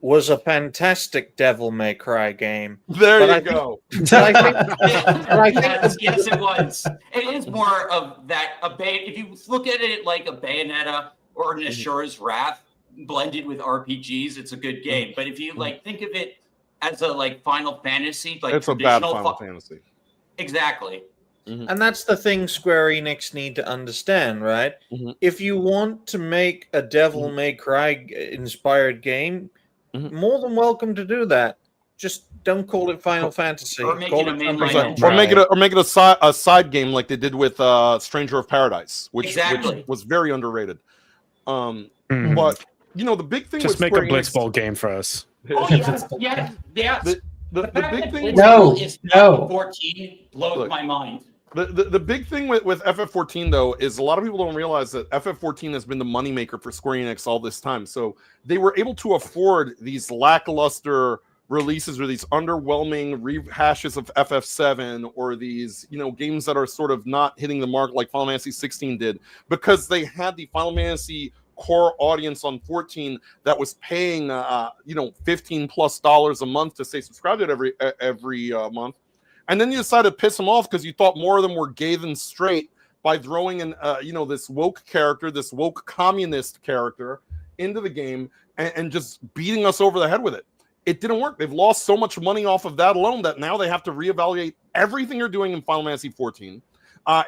was a fantastic Devil May Cry game. There But you I go. But I think Yes, it was. It is more of that. If you look at it like a Bayonetta or an Ashura's Wrath blended with RPGs, it's a good game. But if you like think of it as a like Final Fantasy, like It's a bad traditional Final Fantasy. Exactly. And that's the thing Square Enix need to understand, right? If you want to make a Devil May Cry inspired game, more than welcome to do that. Just don't call it Final Fantasy. Or make Call it a mainline something engine. Or make it a side game like they did with Stranger of Paradise, which was very underrated. But you know the big thing Just with make a Square Enix- Blitzball game for us. Oh yeah. The big thing No, is no. 14 blows my mind. The big thing with FF14 though is a lot of people don't realize that FF14 has been the moneymaker for Square Enix all this time. So they were able to afford these lackluster releases or these underwhelming rehashes of FF7 or these, you know, games that are sort of not hitting the mark like Final Fantasy 16 did, because they had the Final Fantasy core audience on 14 that was paying you know, $15+ a month to stay subscribed to it every month. And then you decided to piss them off because you thought more of them were gay than straight by throwing in, you know, this woke character, this woke communist character into the game and just beating us over the head with it. It didn't work. They've lost so much money off of that alone that now they have to reevaluate everything you're doing in Final Fantasy 14.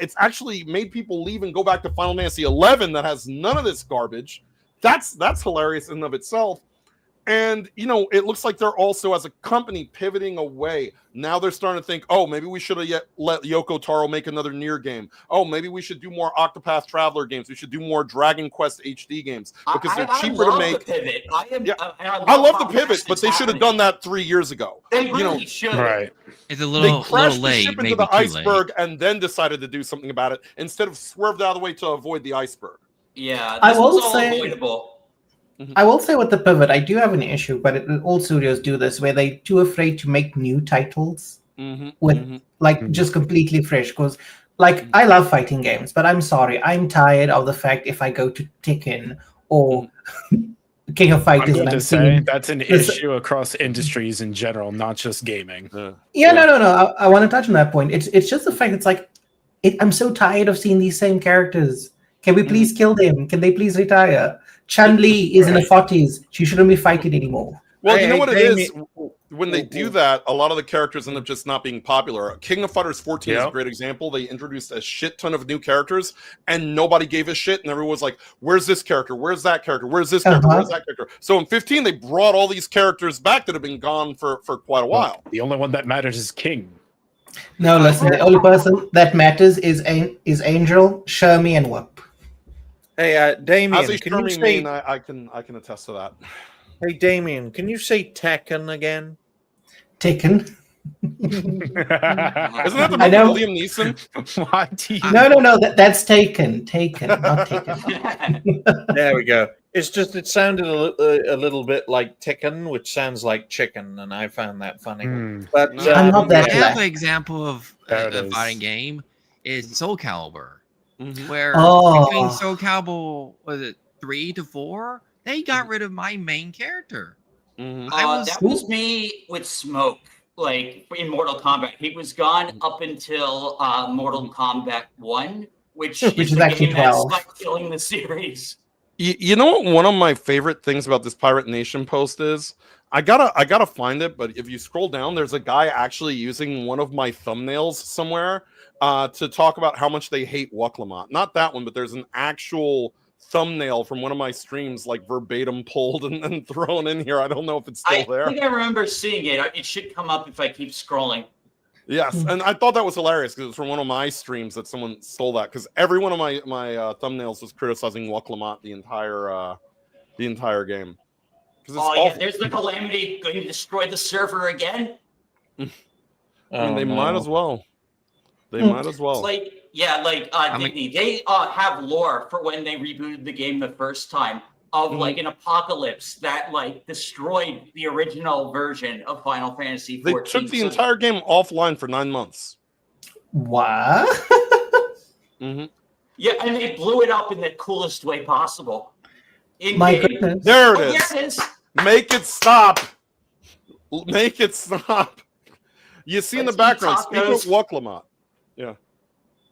It's actually made people leave and go back to Final Fantasy 11 that has none of this garbage. That's hilarious in and of itself. And, you know, it looks like they're also, as a company, pivoting away. Now they're starting to think, oh, maybe we should have let Yoko Taro make another Nier game. Oh, maybe we should do more Octopath Traveler games. We should do more Dragon Quest HD games because they're cheaper to make. The pivot. I love the pivot, but they should have done that 3 years ago. They really should. Right. it's a little They crashed the late, ship into maybe the too late. iceberg and then decided to do something about it instead of swerved out of the way to avoid the iceberg. Yeah, I this will was all say- avoidable. I will say with the pivot, I do have an issue, but all studios do this, where they're too afraid to make new titles with like just completely fresh. Because like I love fighting games, but I'm sorry, I'm tired of the fact if I go to Tekken or King of I'm Fighters going and to I'm say seeing that's an issue across industries in general, not just gaming. no. I want to touch on that point. It's just the fact it's like I'm so tired of seeing these same characters. Can we please kill them? Can they please retire? Chun-Li is in her 40s. She shouldn't be fighting anymore. Well, you know what it is? When they do that, a lot of the characters end up just not being popular. King of Fighters 14 is a great example. They introduced a shit ton of new characters, and nobody gave a shit, and everyone was like, where's this character? Where's that character? Where's this character? Where's that character? So in 15, they brought all these characters back that have been gone for quite a while. The only one that matters is King. No, listen, the only person that matters is Angel, Shermie, and Whoop. Hey, Damien, As a can you Shermie say? main, I can attest to that. Hey, Damien, can you say Tekken again? Tekken. Isn't that the I movie know. with Liam Neeson? Why do you... No, that's Taken, not Taken. There we go. It's just it sounded a little bit like Tekken, which sounds like chicken, and I found that funny. But I'm not that Another black. example of There it a is. fighting game is Soul Calibur, where Oh. between Soul Calibur, was it 3 to 4? They got rid of my main character. That was me with Smoke, like in Mortal Kombat. He was gone up until Mortal Kombat 1, which Which is the actually game that's 12. like killing the series. You know what one of my favorite things about this Pirate Nation post is? I gotta find it, but if you scroll down, there's a guy actually using one of my thumbnails somewhere to talk about how much they hate Waklamot. Not that one, but there's an actual thumbnail from one of my streams, like verbatim pulled and thrown in here. I don't know if it's still there. I think I remember seeing it. It should come up if I keep scrolling. Yes, and I thought that was hilarious because it was from one of my streams that someone stole that, because every one of my thumbnails was criticizing Waklamot the entire game. Oh yeah, there's the Calamity going to destroy the server again. I mean, they might as well. They might as well. It's like, yeah, like Digny, they have lore for when they rebooted the game the first time of like an apocalypse that like destroyed the original version of Final Fantasy 14. They took the entire game offline for 9 months. What? Yeah, and they blew it up in the coolest way possible. My goodness. There it Oh, is. yes, it is. Make it stop. Make it stop. You see in the Let's eat background, speak tacos. with Waklamat. Yeah.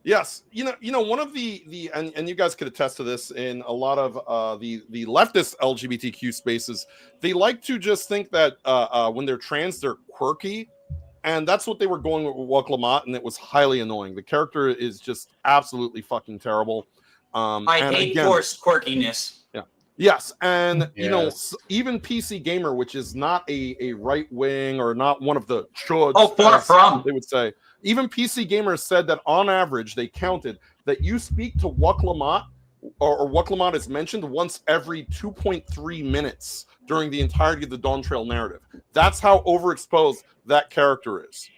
Yes. You know, one of the and you guys could attest to this in a lot of the leftist LGBTQ spaces, they like to just think that when they're trans, they're quirky. And that's what they were going with Waklamat, and it was highly annoying. The character is just absolutely fucking terrible. I and hate again, forced quirkiness. yes, and you know, Yes. even PC Gamer, which is not a right wing or not one of the chuds, Oh, far as from. they would say, even PC Gamer said that on average they counted that you speak to Waklamat or Waklamat is mentioned once every 2.3 minutes during the entirety of the Dawn Trail narrative. That's how overexposed that character is.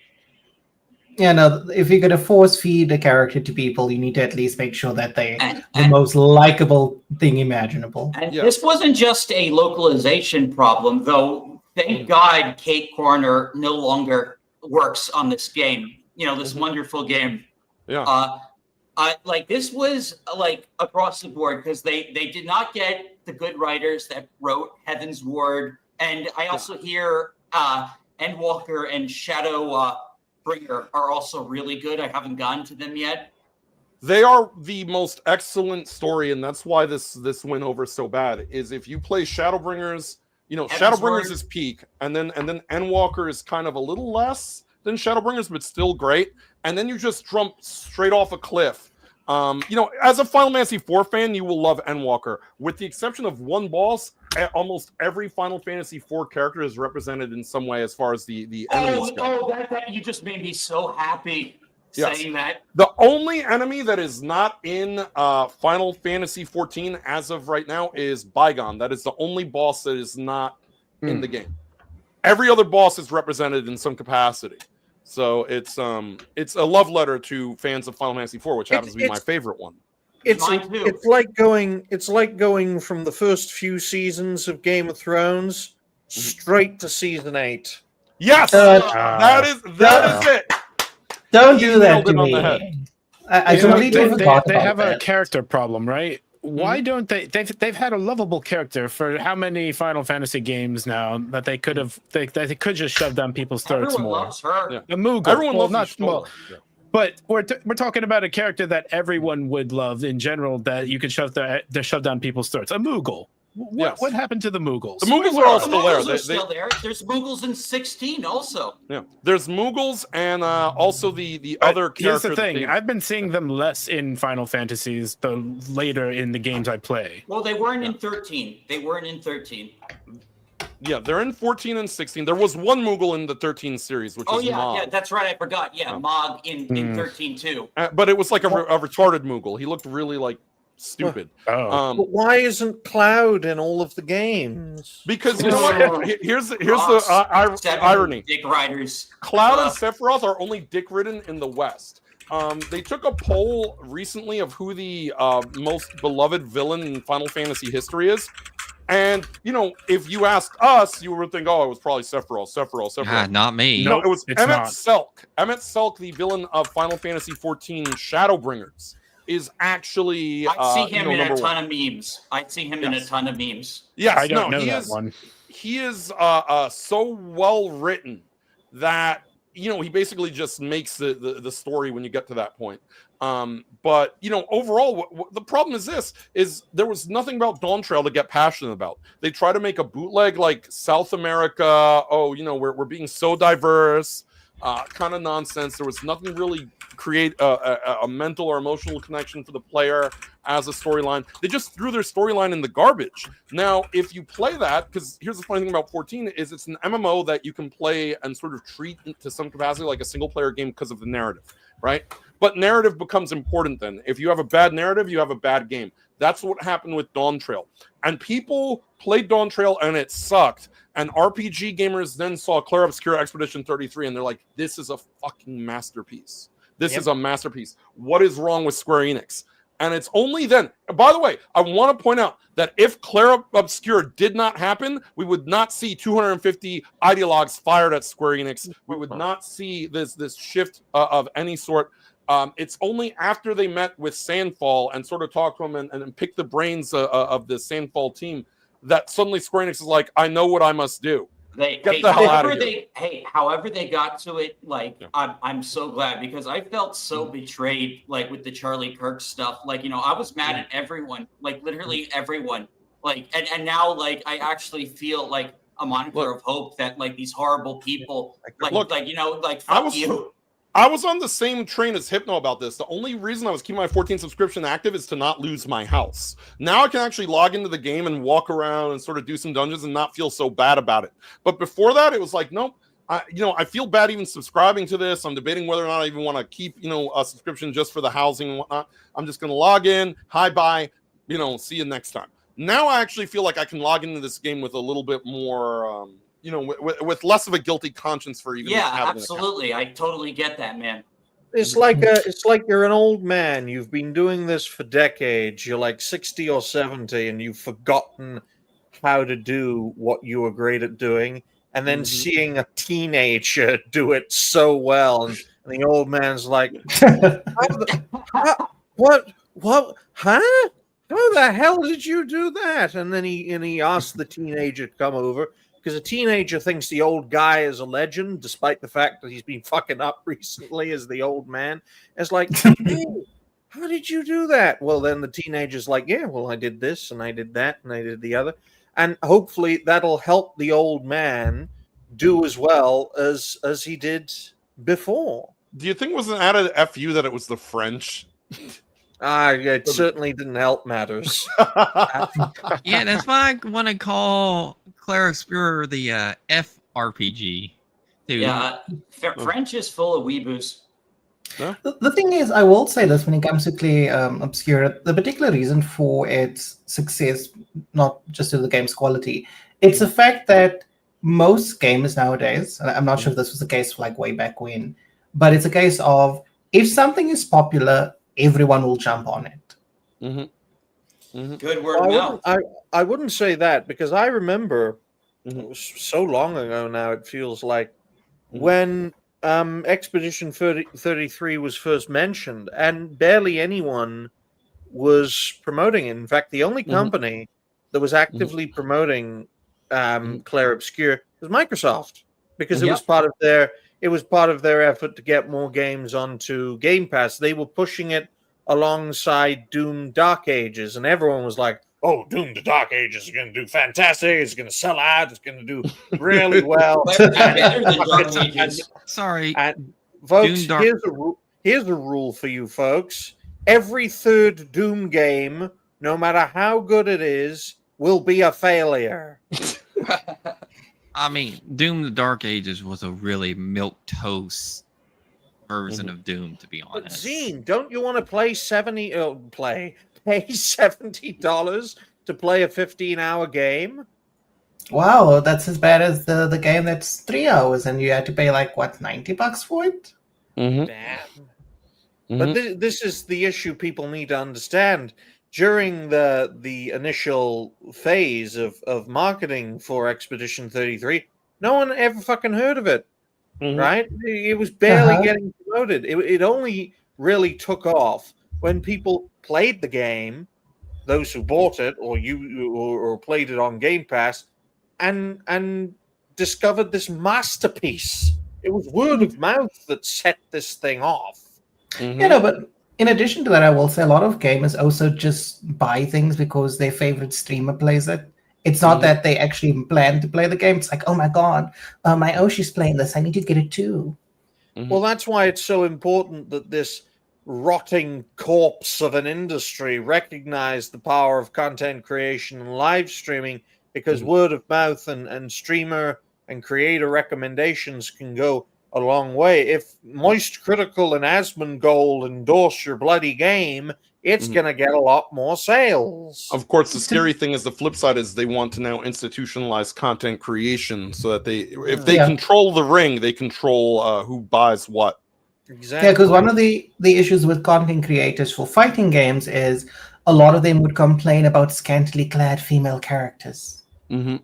Yeah, no, if you're going to force feed a character to people, you need to at least make sure that they're And, the most likable thing imaginable. and Yeah. this wasn't just a localization problem, though. Thank God Kate Corner no longer works on this game. You know, this wonderful game. Yeah. Like this was like across the board because they did not get the good writers that wrote Heaven's Ward, and I also hear Endwalker and Shadow Bringer are also really good. I haven't gotten to them yet. They are the most excellent story, and that's why this went over so bad. Is if you play Shadowbringers, you know, Heaven's Shadowbringers Word. is peak, and then Endwalker is kind of a little less than Shadowbringers, but still great. And then you just jump straight off a cliff. You know, as a Final Fantasy IV fan, you will love Endwalker. With the exception of one boss, almost every Final Fantasy IV character is represented in some way as far as the enemies go. That you just made me so happy Yes. saying that. The only enemy that is not in Final Fantasy XIV as of right now is Bygone. That is the only boss that is not in the game. Every other boss is represented in some capacity. So it's a love letter to fans of Final Fantasy IV, which happens to be my favorite one. Mine too. It's like going from the first few seasons of Game of Thrones straight to season 8. Yes, that is it. Don't do that nailed it to on me. the head. I You know, completely forgot they about have a that. character problem, right? Why don't they've had a lovable character for how many Final Fantasy games now that they could have they could just shove down people's throats Everyone more. loves her. Yeah. A Moogle. Everyone well, loves not well, but we're talking about a character that everyone would love in general that you could shove down people's throats. A Moogle. What happened to the Moogles? The Moogles are all The still there. Moogles are still there. There's Moogles in 16 also. Yeah, there's Moogles and also the other Here's character. the thing: that I've been seeing them less in Final Fantasies the later in the games I play. Well, they weren't in 13. They weren't in 13. Yeah, they're in 14 and 16. There was one Moogle in the 13 series, which is Mog. Yeah, that's right. I forgot. Yeah, Mog in 13 too. But it was like a retarded Moogle. He looked really like stupid. But why isn't Cloud in all of the games? Because you know what? Here's the irony. Dick Riders. Cloud and Sephiroth are only dick-ridden in the West. They took a poll recently of who the most beloved villain in Final Fantasy history is. And, you know, if you asked us, you would think, oh, it was probably Sephiroth. Ah, not me. No, it was it's Emmett not. Selk. Emmett Selk, the villain of Final Fantasy XIV Shadowbringers, is actually I'd see him in a number ton one. of memes. I'd see him in a ton of memes. Yes, I don't know he that is, one. He is so well written that, you know, he basically just makes the story when you get to that point. But, you know, overall, the problem is there was nothing about Dawn Trail to get passionate about. They try to make a bootleg like South America. Oh, you know, we're being so diverse, kind of nonsense. There was nothing really create a mental or emotional connection for the player as a storyline. They just threw their storyline in the garbage. Now, if you play that, because here's the funny thing about 14 is it's an MMO that you can play and sort of treat to some capacity like a single player game because of the narrative, right? But narrative becomes important then. If you have a bad narrative, you have a bad game. That's what happened with Dawn Trail. And people played Dawn Trail and it sucked. And RPG gamers then saw Clair Obscur Expedition 33, and they're like, "This is a fucking masterpiece. This is a masterpiece. What is wrong with Square Enix?" And it's only then. By the way, I want to point out that if Clair Obscur did not happen, we would not see 250 ideologues fired at Square Enix. We would not see this shift of any sort. It's only after they met with Sandfall and sort of talked to them and picked the brains of the Sandfall team that suddenly Square Enix is like, "I know what I must do." However they got to it, like I'm so glad, because I felt so betrayed, like with the Charlie Kirk stuff. Like, I was mad at everyone, like literally everyone. Like, and now like I actually feel like a moniker of hope that like these horrible people, fuck you. I was on the same train as Hypno about this. The only reason I was keeping my 14 subscription active is to not lose my house. Now I can actually log into the game and walk around and sort of do some dungeons and not feel so bad about it. But before that, it was like, nope. I feel bad even subscribing to this. I'm debating whether or not I even want to keep, a subscription just for the housing and whatnot. I'm just going to log in. Hi, bye. See you next time. Now I actually feel like I can log into this game with a little bit more... with less of a guilty conscience for even having absolutely. I totally get that, man. It's like you're an old man. You've been doing this for decades. You're like 60 or 70, and you've forgotten how to do what you were great at doing. And then seeing a teenager do it so well, and the old man's like, "What? Huh? How the hell did you do that?" And then he asks the teenager to come over. Because a teenager thinks the old guy is a legend, despite the fact that he's been fucking up recently as the old man. It's like, "Hey, how did you do that?" Well, then the teenager's like, "Yeah, well, I did this, and I did that, and I did the other." And hopefully that'll help the old man do as well as he did before. Do you think it was an added FU that it was the French? It certainly didn't help matters. Yeah, that's why I want to call Clair Obscur the FRPG. Dude. Yeah, French is full of weeboos. Yeah. The thing is, I will say this when it comes to Clair Obscur, the particular reason for its success, not just to the game's quality, it's the fact that most gamers nowadays, and I'm not sure if this was the case like way back when, but it's a case of if something is popular, everyone will jump on it. Good word of mouth. I wouldn't say that, because I remember it was so long ago now, it feels like, when Expedition 33 was first mentioned, and barely anyone was promoting it. In fact, the only company that was actively promoting Clair Obscur was Microsoft, because it was part of their effort to get more games onto Game Pass. They were pushing it alongside Doom Dark Ages, and everyone was like, "Oh, Doom the Dark Ages is going to do fantastic. It's going to sell out. It's going to do really well." Sorry. And folks, here's a rule for you folks. Every third Doom game, no matter how good it is, will be a failure. I mean, Doom the Dark Ages was a really milquetoast version of Doom, to be honest. But Zine, don't you want to pay $70 to play a 15-hour game? Wow, that's as bad as the game that's 3 hours, and you had to pay like what, $90 for it? Damn. But this is the issue people need to understand. During the initial phase of marketing for Expedition 33, no one ever fucking heard of it, right? It was barely getting promoted. It only really took off when people played the game, those who bought it or played it on Game Pass, and discovered this masterpiece. It was word of mouth that set this thing off. But in addition to that, I will say a lot of gamers also just buy things because their favorite streamer plays it. It's not that they actually plan to play the game. It's like, oh my god, my Oshi's playing this. I need to get it too. Well, that's why it's so important that this rotting corpse of an industry recognize the power of content creation and live streaming, because word of mouth and streamer and creator recommendations can go a long way. If Moist Critical and Asmongold endorse your bloody game, it's Mhm. going to get a lot more sales. Of course, the scary thing is the flip side is they want to now institutionalize content creation so that if they Yeah. control the ring, they control who buys what. Exactly. Yeah, because one of the issues with content creators for fighting games is a lot of them would complain about scantily clad female characters. Mm-hmm.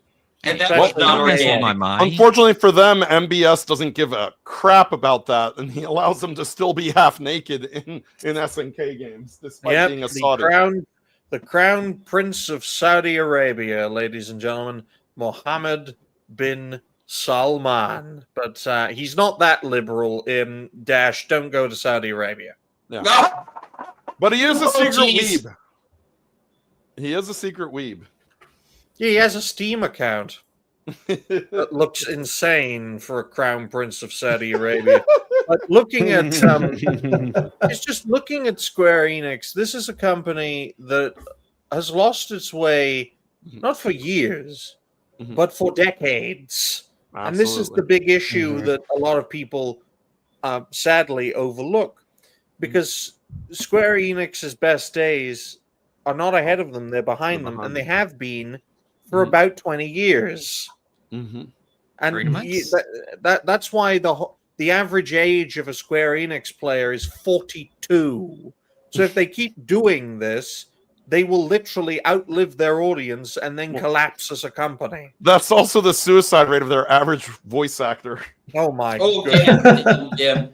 And that Well, was not Don't mess with organic. my mind. Unfortunately for them, MBS doesn't give a crap about that, and he allows them to still be half naked in SNK games, despite being a Saudi. The crown prince of Saudi Arabia, ladies and gentlemen, Mohammed bin Salman. But he's not that liberal in Dash. Don't go to Saudi Arabia. Yeah. But he is a secret jeez. weeb. He is a secret weeb. Yeah, he has a Steam account. That looks insane for a crown prince of Saudi Arabia. But looking at it's just looking at Square Enix. This is a company that has lost its way not for years, Mhm. but for decades. And this is the big issue that a lot of people sadly overlook, because Square Enix's best days are not ahead of them; they're behind them, and they have been for about 20 years. Mm-hmm. And Pretty much. that's why the average age of a Square Enix player is 42. So if they keep doing this, they will literally outlive their audience and then collapse as a company. That's also the suicide rate of their average voice actor. Oh my Oh, goodness. yeah.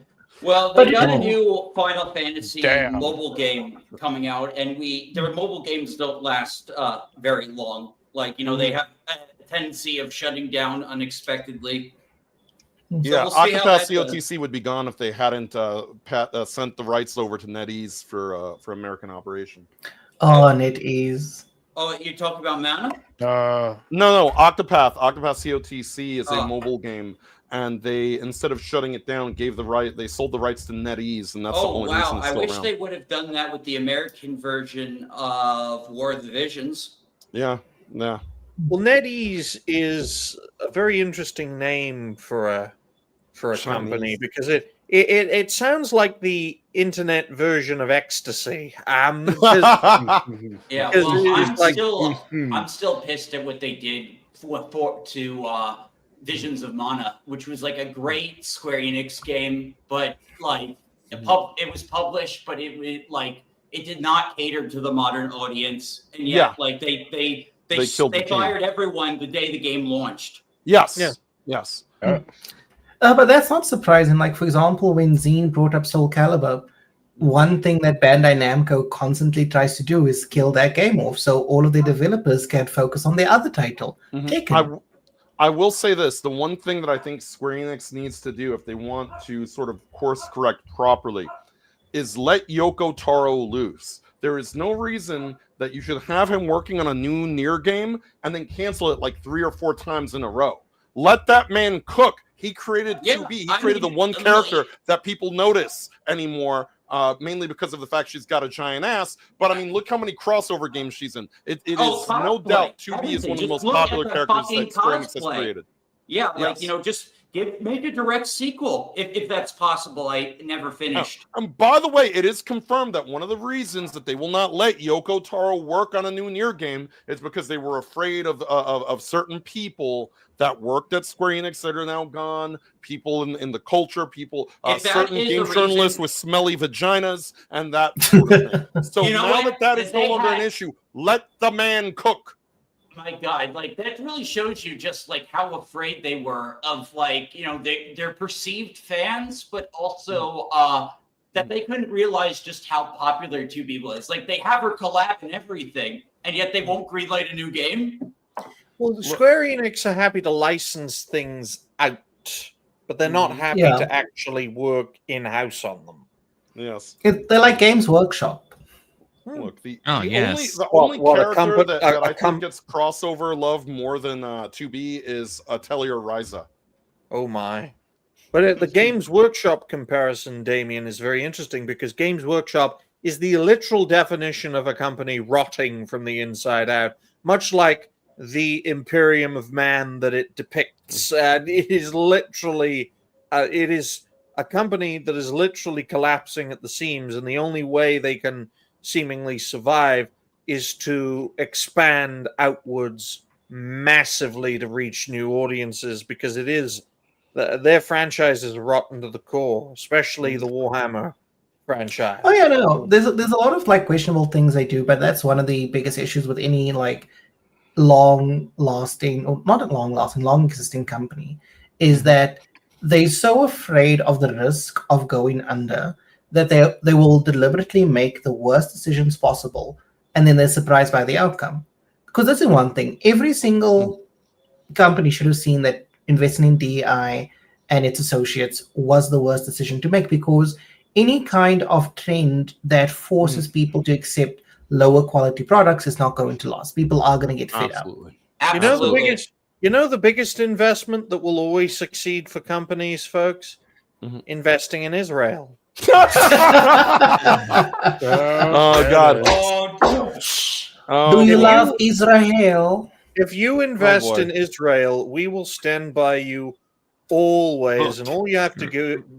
Well, But they got a it- new Final Fantasy Damn. mobile game coming out, and their mobile games don't last very long. Like, they have a tendency of shutting down unexpectedly. So Yeah, we'll see how Octopath that goes. COTC would be gone if they hadn't sent the rights over to NetEase for American operation. Oh, NetEase. Oh, you talk about Mana? No, Octopath COTC is a Oh. mobile game, and they, instead of shutting it down, they sold the rights to NetEase, and that's the Oh, only reason wow. it's I still wish around. they would have done that with the American version of War of the Visions. Yeah. Well, NetEase is a very interesting name for a company, Chinese. because it sounds like the internet version of ecstasy. 'Cause Yeah, Because well, it's like- I'm still pissed at what they did to Visions of Mana, which was like a great Square Enix game, but like it was published, but it did not cater to the modern audience, and yet like they killed the game. fired everyone the day the game launched. Yes. Yeah. Yes. But that's not surprising. Like, for example, when Zine brought up Soul Calibur, one thing that Bandai Namco constantly tries to do is kill that game off, so all of the developers can focus on their other title. Taken. I will say this: the one thing that I think Square Enix needs to do, if they want to sort of course correct properly, is let Yoko Taro loose. There is no reason that you should have him working on a new Nier game and then cancel it like 3 or 4 times in a row. Let that man cook. He created 2B. He created the one character that people notice anymore, mainly because of the fact she's got a giant ass. But I mean, look how many crossover games she's in. It is no doubt 2B is one of the most popular characters that Square Enix has created. Yeah, like Yes. just make a direct sequel if that's possible. I never finished. And by the way, it is confirmed that one of the reasons that they will not let Yoko Taro work on a new Nier game is because they were afraid of certain people that worked at Square Enix that are now gone, people in the culture, people, If that certain is game the journalists reason- with smelly vaginas and that sort of thing. So You know now what? that is They no longer an had- issue, let the man cook. My God, like that really shows you just like how afraid they were of they're perceived fans, but also that they couldn't realize just how popular 2B was. Like they have her collab and everything, and yet they won't greenlight a new game. Well, Square Enix are happy to license things out, but they're not happy Yeah. to actually work in-house on them. Yes. They're like Games Workshop. Look, the yes. only Well, a character company- that a I com- think gets crossover love more than 2B is Atelier Ryza. Oh my. But the Games Workshop comparison, Damien, is very interesting, because Games Workshop is the literal definition of a company rotting from the inside out, much like the Imperium of Man that it depicts. It is literally, it is a company that is literally collapsing at the seams, and the only way they can seemingly survive is to expand outwards massively to reach new audiences, because it is their franchise is rotten to the core, especially the Warhammer franchise. Oh yeah, no. There's a lot of like questionable things they do, but that's one of the biggest issues with any like long-lasting, or not a long-lasting, long-existing company, is that they're so afraid of the risk of going under that they will deliberately make the worst decisions possible, and then they're surprised by the outcome. Because that's the one thing. Every single company should have seen that investing in DEI and its associates was the worst decision to make, because any kind of trend that forces people to accept lower quality products is not going to last. People are going to get fed up. Absolutely. You know the biggest investment that will always succeed for companies, folks? Investing in Israel. Oh God. Do you love Israel? If you invest boy. in Israel, we will stand by you always, and all you have to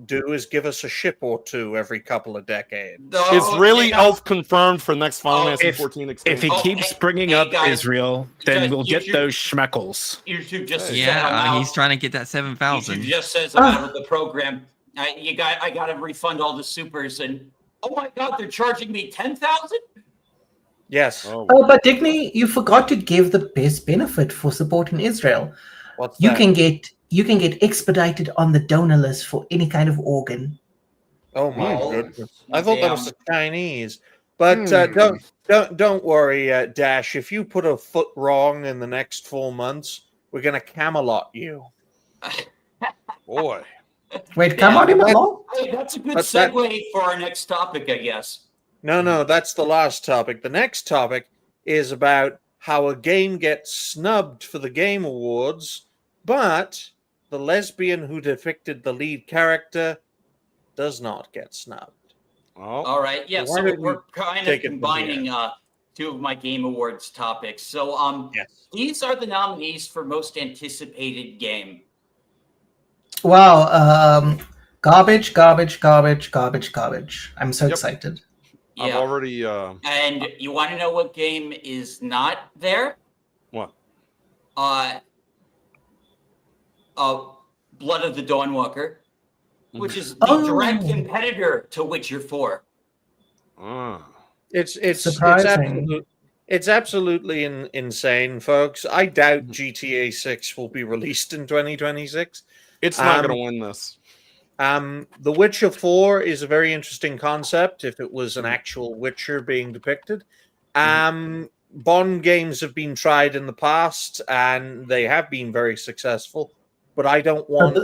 do is give us a ship or two every couple of decades. It's really elf confirmed for next Final Fantasy 14 If expansion. he keeps bringing up guys, Israel, then we'll get YouTube- those schmeckles. YouTube just Yeah, he's trying to get that YouTube 7,000. just says I'm out of the program. I got to refund all the supers, and oh my God, they're charging me 10,000. Yes. Oh, but Dickney, you forgot to give the best benefit for supporting Israel. What's You that? can get expedited on the donor list for any kind of organ. Oh my Oh, goodness! I thought that was damn. the Chinese. But don't worry, Dash. If you put a foot wrong in the next 4 months, we're gonna Camelot you. Boy. Wait, come on, along. Hey, that's a good But that- segue for our next topic, I guess. No, that's the last topic. The next topic is about how a game gets snubbed for the Game Awards, but the lesbian who depicted the lead character does not get snubbed. Oh. All right, yeah. Why So don't we're we kind of take it from combining two of my Game Awards topics. So Yes. these are the nominees for most anticipated game. Wow, garbage, garbage, garbage, garbage, garbage. I'm so excited. I've Yeah. already And you want to know what game is not there? what? Blood of the Dawnwalker, which is the Oh. direct competitor to Witcher 4. It's Surprising. it's absolutely insane, folks. I doubt GTA 6 will be released in 2026. It's not going to win this. The Witcher 4 is a very interesting concept if it was an actual Witcher being depicted. Bond games have been tried in the past and they have been very successful, but I don't want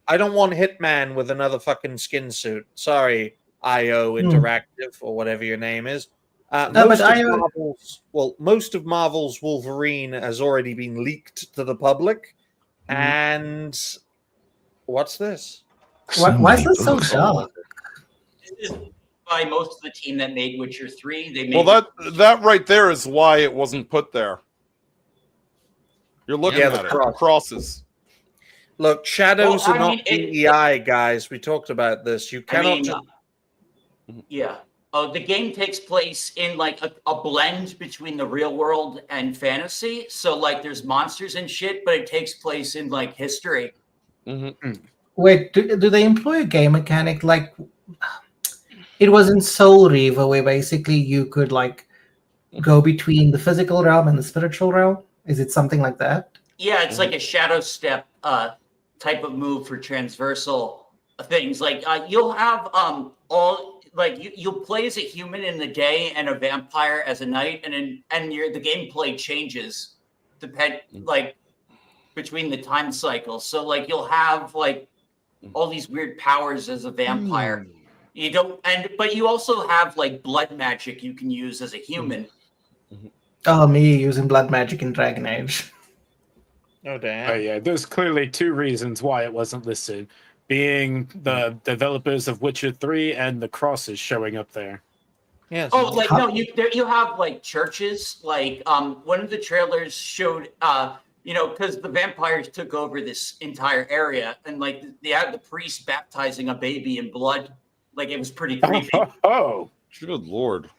Hitman with another fucking skin suit. Sorry, IO Interactive or whatever your name is. Most of Marvel's Wolverine has already been leaked to the public. And what's this? Why is this so dark? This is by most of the team that made Witcher 3. They made Well, that right there is why it wasn't put there. You're looking Yeah, at the it. Crosses. Look, shadows Well, are I not mean, DEI, guys. We talked about this. You cannot just yeah. The game takes place in like a blend between the real world and fantasy. So like there's monsters and shit, but it takes place in like history. Wait, do they employ a game mechanic like it was in Soul Reaver, where basically you could like go between the physical realm and the spiritual realm? Is it something like that? Yeah, it's like a shadow step type of move for transversal things. Like you'll have you'll play as a human in the day and a vampire as a night, and the gameplay changes between the time cycles. So like you'll have like all these weird powers as a vampire. You don't, but you also have like blood magic you can use as a human. Oh, me using blood magic in Dragon Age. Oh damn. Oh yeah, there's clearly two reasons why it wasn't listed, being the developers of Witcher 3 and the crosses showing up there. Yes. Oh, like no, you have like churches. Like one of the trailers showed because the vampires took over this entire area, and like they had the priest baptizing a baby in blood. Like it was pretty creepy. Oh, Good lord.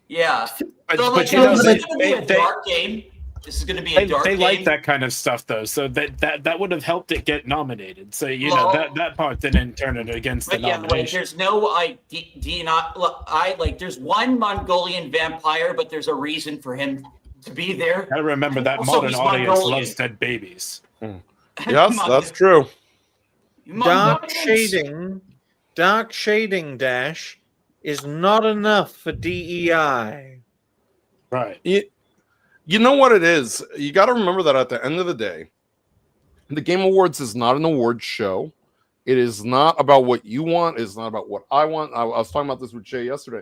Yeah. But, So, but like, you know, this they, is going to be a they, dark game. This is going to be a they, dark they game. like that kind of stuff though, so that would have helped it get nominated. So you know Well, that part didn't turn it against the But yeah, like, nomination. there's no there's one Mongolian vampire, but there's a reason for him to be there. I remember that Also, modern he's audience Mongolian. loves dead babies. Yes, that's true. Dark shading dash is not enough for DEI. Right. You know what it is? You got to remember that at the end of the day, the Game Awards is not an awards show. It is not about what you want. It's not about what I want. I was talking about this with Jay yesterday.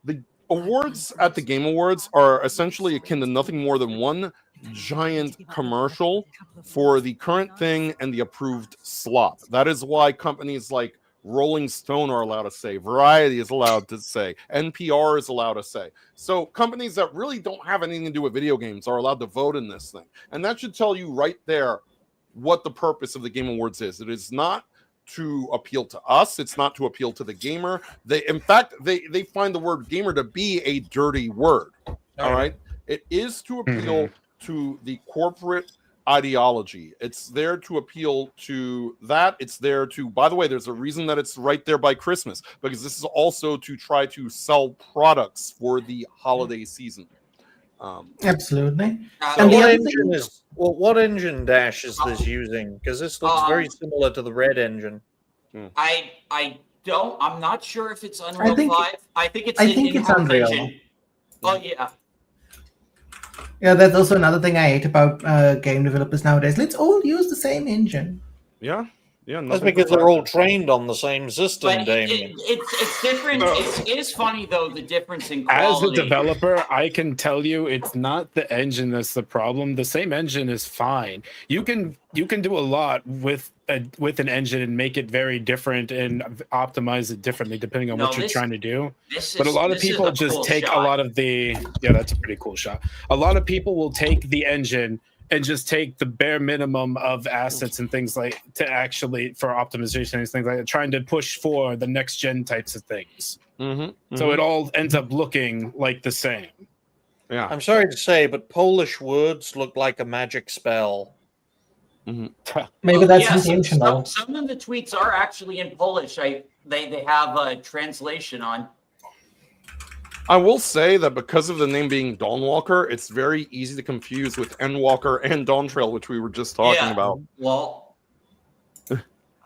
The awards at the Game Awards are essentially akin to nothing more than one giant commercial for the current thing and the approved slot. That is why companies like Rolling Stone are allowed to say, Variety is allowed to say, NPR is allowed to say. So companies that really don't have anything to do with video games are allowed to vote in this thing. And that should tell you right there what the purpose of the Game Awards is. It is not to appeal to us. It's not to appeal to the gamer. In fact, they find the word gamer to be a dirty word. All right. It is to appeal to the corporate ideology. It's there to appeal to that. It's there to, by the way, there's a reason that it's right there by Christmas, because this is also to try to sell products for the holiday season. Absolutely. So And the what other engine thing- is what engine dash is this using? Because this looks very similar to the red engine. I'm not sure if it's Unreal I think- 5. I think it's I an think it's in-house Unreal. engine. Oh yeah. Yeah, that's also another thing I hate about game developers nowadays. Let's all use the same engine. Yeah. That's because they're all trained on the same system, But Damien. it's different. It is funny though, the difference in As quality. a developer, I can tell you it's not the engine that's the problem. The same engine is fine. You can do a lot with an engine and make it very different and optimize it differently depending on what you're trying to do. But a lot of people just take a lot of the that's a pretty cool shot. A lot of people will take the engine and just take the bare minimum of assets and things like to actually for optimization and things like that, trying to push for the next gen types of things. So it all ends up looking like the same. Yeah. I'm sorry to say, but Polish words look like a magic spell. Maybe that's Yes, intentional. some of the tweets are actually in Polish. They have a translation on. I will say that because of the name being Dawnwalker, it's very easy to confuse with Endwalker and Dawn Trail, which we were just talking about. Well,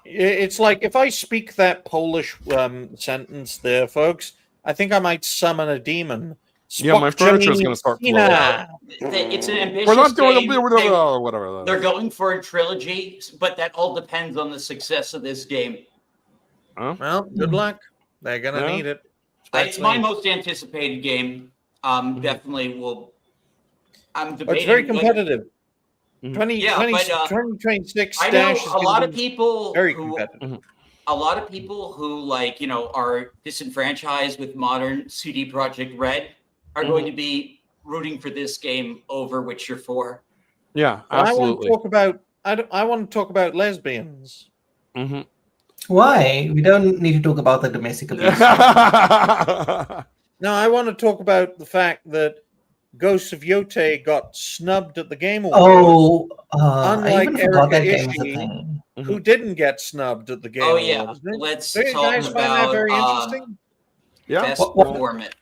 It's like if I speak that Polish sentence there, folks, I think I might summon a demon. Yeah, my furniture is going to start flowing. it's an ambitious We're not doing game. whatever. They're going for a trilogy, but that all depends on the success of this game. Well, good luck. They're going to need it. It's my most anticipated game. Definitely will. I'm debating. It's very competitive. 2026 I know dash a lot of people very who, competitive. a lot of people who are disenfranchised with modern CD Projekt Red are going to be rooting for this game over Witcher 4. Yeah, absolutely. I want to talk about lesbians. Why? We don't need to talk about the domestic abuse. No, I want to talk about the fact that Ghosts of Yote got snubbed at the Game Awards. Oh, I unlike even forgot that Erica game was a Ishii, thing. who didn't get snubbed at the Game Oh Awards. yeah, let's Do you talk guys find that very about interesting? best What- performance.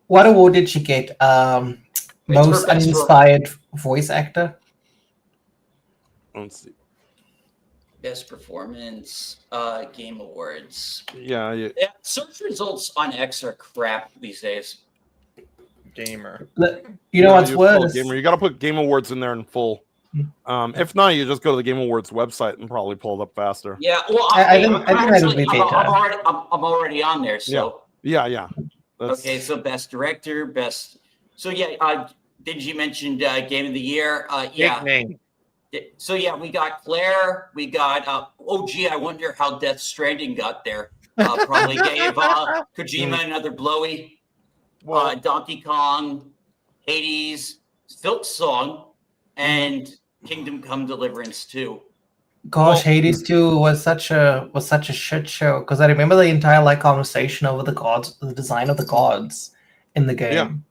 What award did she get? Most her best uninspired voice actor? Let's see. Best performance, Game Awards. Yeah. Search results on X are crap these days. Gamer. You know what's you pull worse? Gamer. You got to put Game Awards in there in full. If not, you just go to the Game Awards website and probably pull it up faster. Yeah, well, I think that would be better. I'm already on there. So Yeah. okay, so best director, best. So yeah, did you mention Game of the Year? Yeah. Big name. So yeah, we got Claire. We got. I wonder how Death Stranding got there. Probably gave Kojima another blowy. Donkey Kong, Hades, Silk Song, and Kingdom Come Deliverance 2. Gosh, Hades 2 was such a shit show because I remember the entire conversation over the gods, the design of the gods in the game.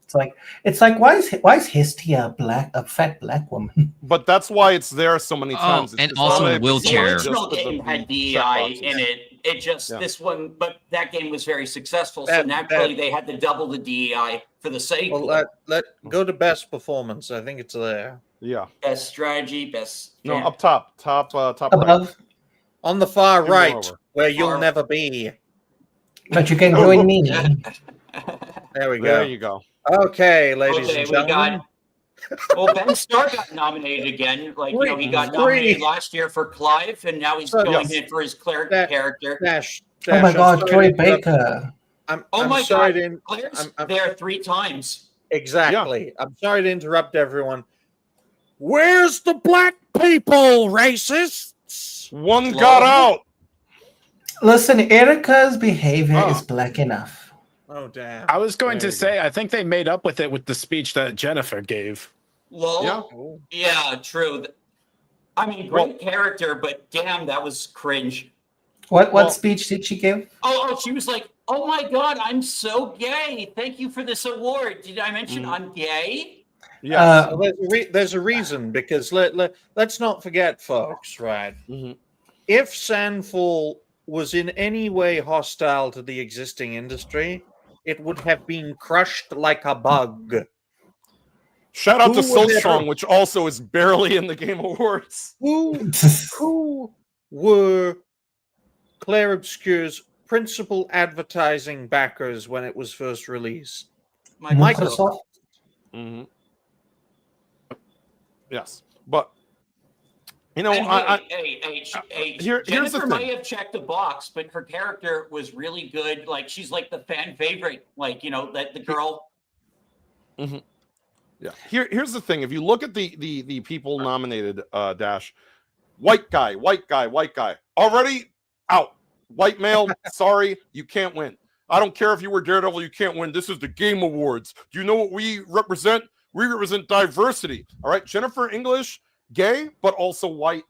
It's like why is Hestia a fat black woman? But that's why it's there so many times. and It's also not a a- The wheelchair. original just game had the DEI checkboxes. in it. It just Yeah. this one, but that game was very successful, so That- naturally that- they had to double the DEI for the sequel. Well, let go to best performance. I think it's there. Yeah. Best strategy, best. No, yeah. up top right. Above, On the far Two more right, over. where you'll Far- never be. but you can join me. There we There go. you go. Okay, ladies Okay, and we gentlemen. got. Well, Ben Starr got nominated again. Like, you know, he got Three. nominated last year for Clive, and now he's So- going Yes. in for his Claire That- character. Dash. Oh my I'm God, sorry Troy to interrupt- Baker. Oh I'm my sorry God, to Claire's I'm- there 3 times. exactly. I'm sorry to interrupt everyone. Where's the black people, racists? One got Love. out. Listen, Erica's behavior Oh. is black enough. Oh damn. I was going There to you say, I think they made up with it with the speech that Jennifer gave. Lol. Yeah. Oh. Yeah, true. I mean, great character, but damn, that was cringe. What Well- speech did she give? Oh, she was like, "Oh my God, I'm so gay. Thank you for this award. Did I mention I'm gay?" Yes. Well, there's a reason, because let's not forget, folks, right? Mhm. If Sandfall was in any way hostile to the existing industry, it would have been crushed like a bug. Shout out to who So would Strong, ever- which also is barely in the Game Awards. Who were Claire Obscure's principal advertising backers when it was first released? Microsoft. Mhm. Yes, but you know, And I here's the Jennifer thing. might have checked the box, but her character was really good. Like, she's like the fan favorite. Like, you know, that the girl. yeah. Here's the thing. If you look at the people nominated, Dash, white guy, already out. White male, sorry, you can't win. I don't care if you were Daredevil, you can't win. This is the Game Awards. Do you know what we represent? We represent diversity. All right, Jennifer English, gay, but also white.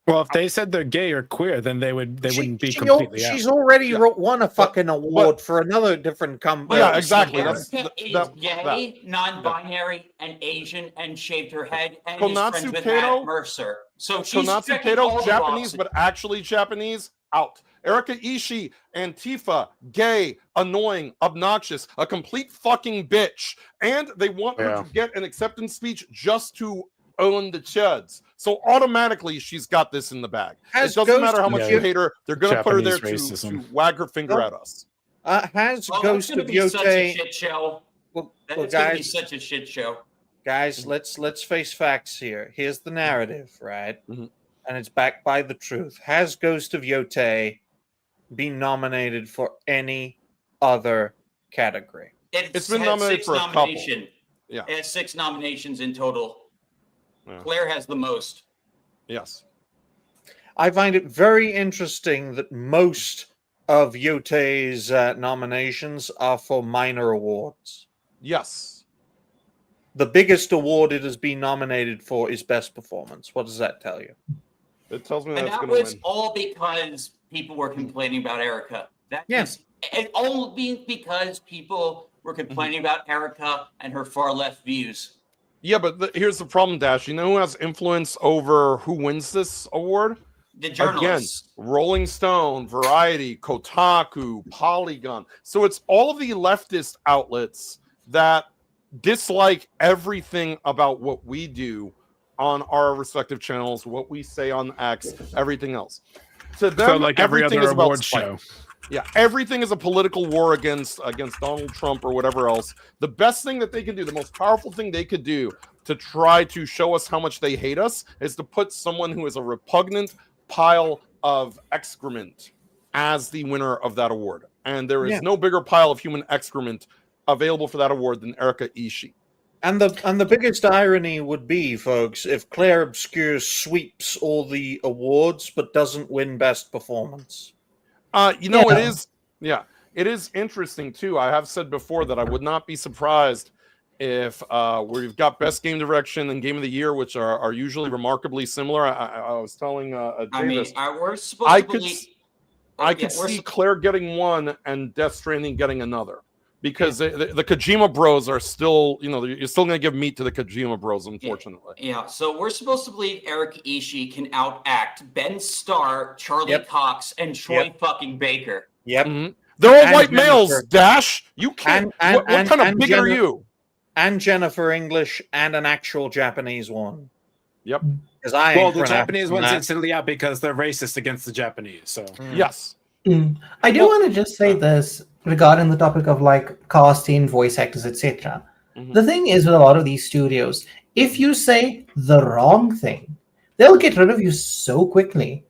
Well, if they said they're gay or queer, then they wouldn't be She- completely out. She's already Yeah. won a fucking award for another different company. Yeah, exactly. Erica is that- gay, non-binary, and Asian, and shaved her head, and Konatsu is friends with Kato? Matt Mercer. So she's Konatsu checking all Kato, the Japanese, boxes. but actually Japanese, out. Erika Ishii, Antifa, gay, annoying, obnoxious, a complete fucking bitch. And they want her Yeah. to get an acceptance speech just to own the chuds. So automatically she's got this in the bag. Has It doesn't matter how Ghost much of you hate her, they're going to put her there Japanese to racism. wag her finger Oh. at us. Has Oh, Ghost that's of gonna be such a Yote? shit show. Well, That's gonna be guys, such a shit show. guys, let's face facts here. Here's the narrative, right? Mhm. And it's backed by the truth. Has Ghost of Yote been nominated for any other category? It's been had nominated 6 for a couple. nomination. Yeah. It has 6 nominations in total. Yeah. Claire has the most. Yes. I find it very interesting that most of Yote's nominations are for minor awards. Yes. The biggest award it has been nominated for is Best Performance. What does that tell you? It tells me And that's that going to was win. all because people were complaining about Erica. That Yes. it only because people were complaining about Erica and her far left views. Yeah, but here's the problem, Dash. You know who has influence over who wins this award? The Again, journalists. Rolling Stone, Variety, Kotaku, Polygon. So it's all of the leftist outlets that dislike everything about what we do on our respective channels, what we say on X, everything else. To them, So like every everything other is about award spite. show. Yeah, everything is a political war against Donald Trump or whatever else. The best thing that they can do, the most powerful thing they could do to try to show us how much they hate us is to put someone who is a repugnant pile of excrement as the winner of that award. And there is Yeah. no bigger pile of human excrement available for that award than Erika Ishii. And the biggest irony would be, folks, if Claire Obscure sweeps all the awards but doesn't win Best Performance. You know, Yeah. it is interesting too. I have said before that I would not be surprised if we've got Best Game Direction and Game of the Year, which are usually remarkably similar. I was telling Davis, I mean, we're supposed I to could believe. I Yeah, could we're see sup- Claire getting one and Death Stranding getting another. because the Kojima Bros are still, you're still going to give meat to the Kojima Bros, unfortunately. Yeah, so we're supposed to believe Eric Ishii can outact Ben Starr, Charlie Cox, and Troy fucking Baker. Yep. Mm-hmm. They're all And white Jennifer. males, Dash. You can't. What kind of bigot are you? And Jennifer English and an actual Japanese one. Yep. Because I Well, ain't the pronouncing Japanese one's that. instantly out because they're racist against the Japanese. So Yes. I do want to just say this regarding the topic of like casting, voice actors, etc. The thing is with a lot of these studios, if you say the wrong thing, they'll get rid of you so quickly.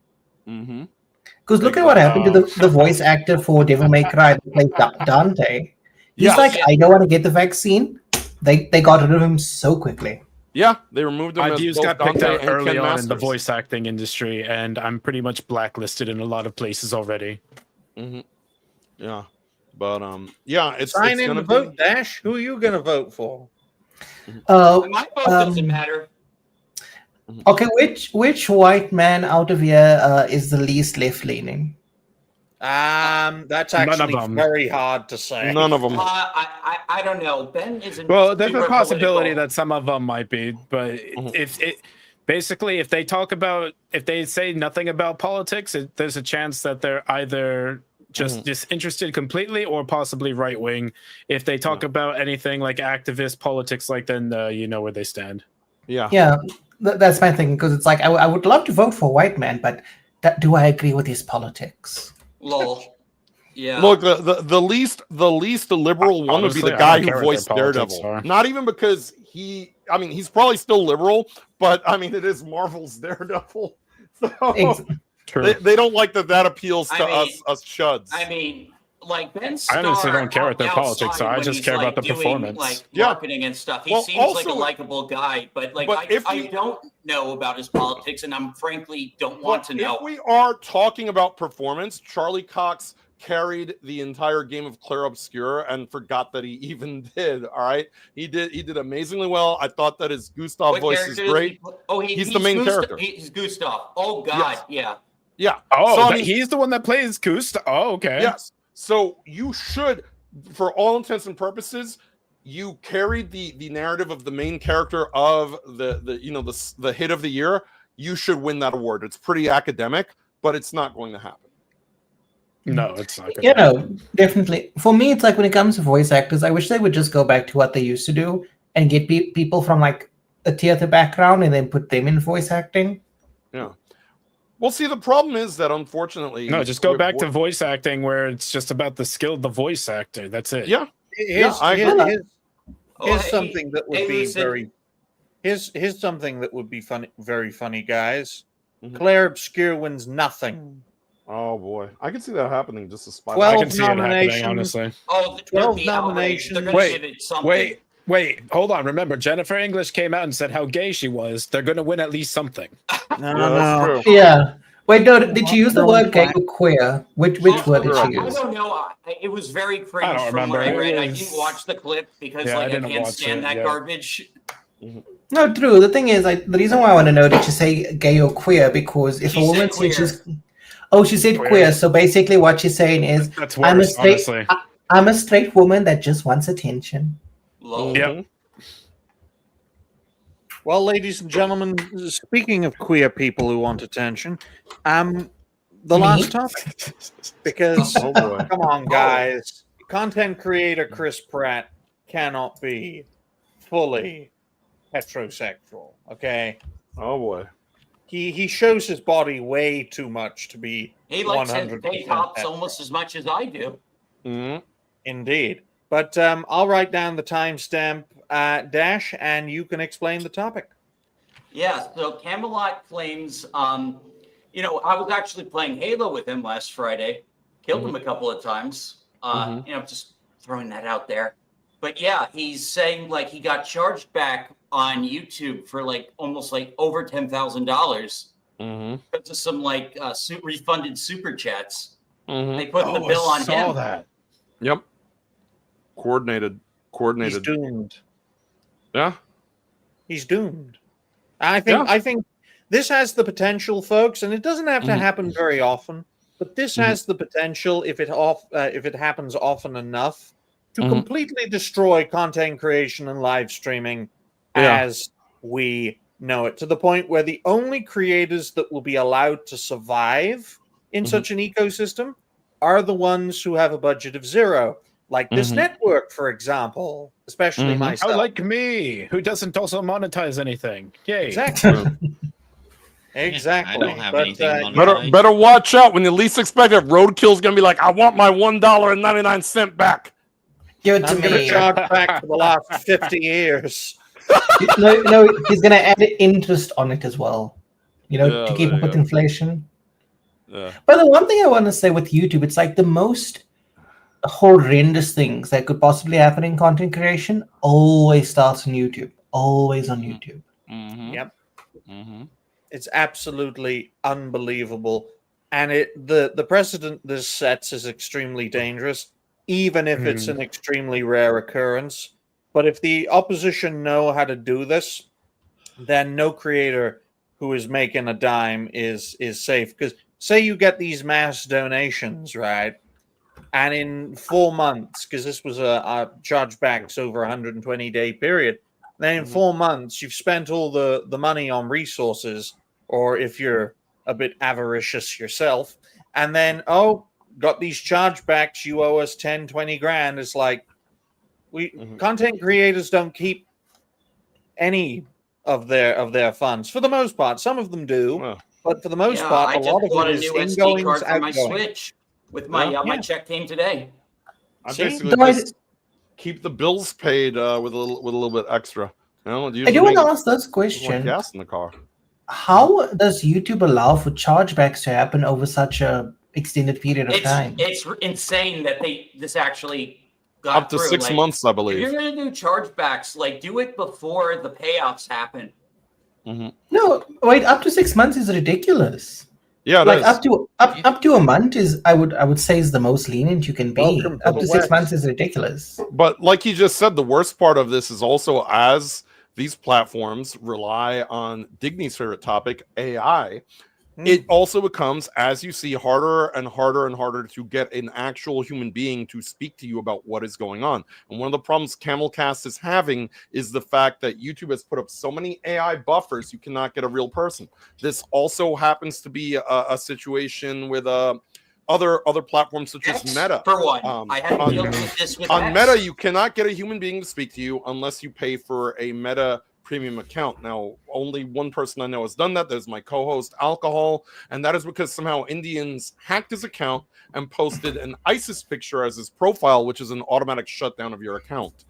Mm-hmm. Because look at what happened to the voice actor for Devil May Cry that played Dante. He's like, I don't want to get the vaccine. They got rid of him so quickly. Yeah, they removed him. my as views both got picked Dante out and early Ken on in the Masters. voice acting industry, and I'm pretty much blacklisted in a lot of places already. Mm-hmm. Yeah, but it's Sign in gonna to vote, Dash. Who are you going to vote for? My vote doesn't matter. Okay, which white man out of here is the least left leaning? That's None of actually them. very hard to say. None of them. I don't know. Ben isn't. Well, there's a super possibility political. that some of them might be, but if they say nothing about politics, there's a chance that they're either just disinterested completely or possibly right wing. If they talk about anything like activist politics, like then you know where they stand. Yeah. Yeah, that's my thing, because it's like I would love to vote for a white man, but do I agree with his politics? Lol. Yeah. Look, the least liberal one would be Honestly, the I guy don't who care what voiced their politics Daredevil. are. Not even because he's probably still liberal, but I mean, it is Marvel's Daredevil. So True. they don't like that appeals to us chuds. I mean, like Ben Starr. I honestly don't care what their politics are. I when just he's, care like, about the doing, performance. like Yeah. marketing and stuff. He Well, seems like also- a likable guy, but like but if I we- don't know about his politics, and I'm frankly don't want to know. If we are talking about performance, Charlie Cox carried the entire game of Clair Obscur and forgot that he even did. All right, he did amazingly well. I thought that his Gustav What voice character is does great. he play? Oh, He's the main character. He's Gustav. Oh God, yeah. Yeah. Oh, So, I mean, he's the one that plays Gust. Oh, okay. yes. So you should, for all intents and purposes, you carried the narrative of the main character of the hit of the year. You should win that award. It's pretty academic, but it's not going to happen. No, it's not. You know, definitely. For me, it's like when it comes to voice actors, I wish they would just go back to what they used to do and get people from like a theater background and then put them in voice acting. Yeah. Well, see, the problem is that unfortunately, No, just go back to voice acting where it's just about the skill of the voice actor. That's it. Yeah. Here's something that would hey, be listen. very. Here's something that would be funny, very funny, guys. Mhm. Clair Obscur wins nothing. Oh boy, I can see that happening. Just a spot. I 12 can see it happening, nominations. honestly. Oh, 12 12 nominations. They're gonna Wait, give it something. Wait, hold on. Remember, Jennifer English came out and said how gay she was. They're going to win at least something. No. Yeah. Wait, no, did you use the word gay or queer? Which word did I she use? don't know. It was very cringe I don't from what I remember. read. It I was- didn't watch the clip because Yeah, I like I didn't can't watch stand it, that yeah. garbage. No, true. The thing is, the reason why I want to know, did she say gay or queer? Because if She a woman said says queer. she said Queer. queer. So basically, what she's saying is, That's I'm a worse, straight, honestly. I'm a straight woman that just wants attention. Lol. Yep. Well, ladies and gentlemen, speaking of queer people who want attention, the last topic. Because Oh boy. come on, guys, content creator Chris Pratt cannot be fully heterosexual. Okay, Oh boy. he shows his body way too much to be He likes his 100% day tops hetero. almost as much as I do. Mhm. Indeed. But I'll write down the timestamp, Dash, and you can explain the topic. Yeah, so Camelot claims, I was actually playing Halo with him last Friday. Killed him a couple of times. Just throwing that out there. But yeah, he's saying like he got charged back on YouTube for like almost like over $10,000 because of some like refunded super chats. They put the bill on him. that. Yep. Coordinated. He's doomed. Yeah. He's doomed. I think this has the potential, folks, and it doesn't have to happen very often, but this has the potential, if it happens often enough, to completely destroy content creation and live streaming as we know it, to the point where the only creators that will be allowed to survive in such an ecosystem are the ones who have a budget of zero, like this network, for example, especially myself. Oh, like me, who doesn't also monetize anything. Yay. Exactly. Exactly. I don't have But, anything on Better watch out when you least expect it. Roadkill's gonna be like, I want my $1.99 back. Give it to I'm going to me. charge back for the last 50 years. No, he's going to add interest on it as well. You know, Yeah, to keep there up you with go. inflation. Yeah. But the one thing I want to say with YouTube, it's like the most horrendous things that could possibly happen in content creation always starts on YouTube. Always on YouTube. Yep. It's absolutely unbelievable. And the precedent this sets is extremely dangerous, even if it's an extremely rare occurrence. But if the opposition know how to do this, then no creator who is making a dime is safe. Because say you get these mass donations, right? And in 4 months, because this was a chargebacks over 120-day period, then in 4 months you've spent all the money on resources, or if you're a bit avaricious yourself, and then got these chargebacks, you owe us 10, 20 grand. It's like content creators don't keep any of their funds for the most part. Some of them do, but for the most part, I a lot just of bought it a is new SD ingoings, card for my outgoings. Switch with my my check came today. I See? basically just keep the bills paid with a little bit extra. You know, I do want to ask this more question. gas in the car. How does YouTube allow for chargebacks to happen over such a extended period of time? It's insane that this actually got Up to through. 6 Like, months, I if believe. you're going to do chargebacks, like do it before the payouts happen. No, wait, up to 6 months is ridiculous. Yeah, it like is. up to a month is I would say is the most lenient you can be. Welcome to Up the to 6 West. months is ridiculous. But like you just said, the worst part of this is also as these platforms rely on Digny's favorite topic, AI, it also becomes, as you see, harder and harder and harder to get an actual human being to speak to you about what is going on. And one of the problems Camelcast is having is the fact that YouTube has put up so many AI buffers, you cannot get a real person. This also happens to be a situation with other platforms such as Meta. For one, I had to deal with this with on X. Meta, you cannot get a human being to speak to you unless you pay for a Meta premium account. Now, only one person I know has done that. There's my co-host Alcohol, and that is because somehow Indians hacked his account and posted an ISIS picture as his profile, which is an automatic shutdown of your account.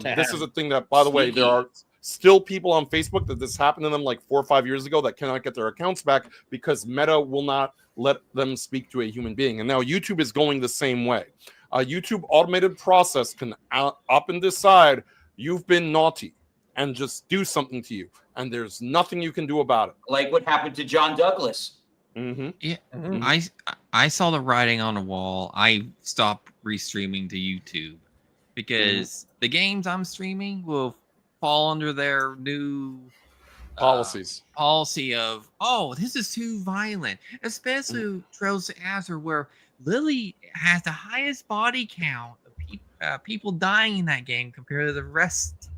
This is a thing that, by the way, there are still people on Facebook that this happened to them like 4 or 5 years ago that cannot get their accounts back because Meta will not let them speak to a human being. And now YouTube is going the same way. A YouTube automated process can up and decide you've been naughty and just do something to you. And there's nothing you can do about it. Like what happened to John Douglas. Yeah, I saw the writing on the wall. I stopped restreaming to YouTube because the games I'm streaming will fall under their new policy of, oh, this is too violent, especially Trails to Azure, where Lily has the highest body count of people dying in that game compared to the rest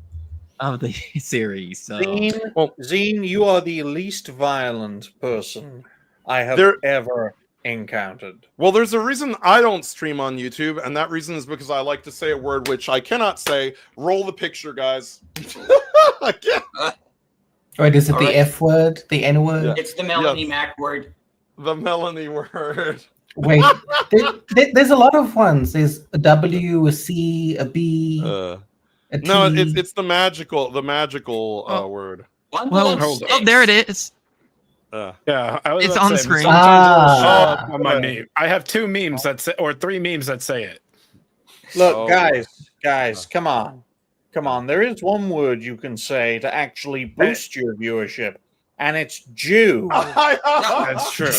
of the series. So, Zine, you are the least violent person I have ever encountered. Well, there's a reason I don't stream on YouTube, and that reason is because I like to say a word which I cannot say. Roll the picture, guys. I can't. Wait, is it the F word, the N word? Yeah. It's the Melanie Mac word. The Melanie word. Wait, there's a lot of ones. There's a W, a C, a B, a T. No, it's the magical word. Well, there it is. Yeah, I was It's about on to the say, screen. sometimes it'll show up on my meme. I have 2 memes that say, or 3 memes that say it. Look, guys, come on. There is one word you can say to actually boost your viewership, and it's Jew. That's true.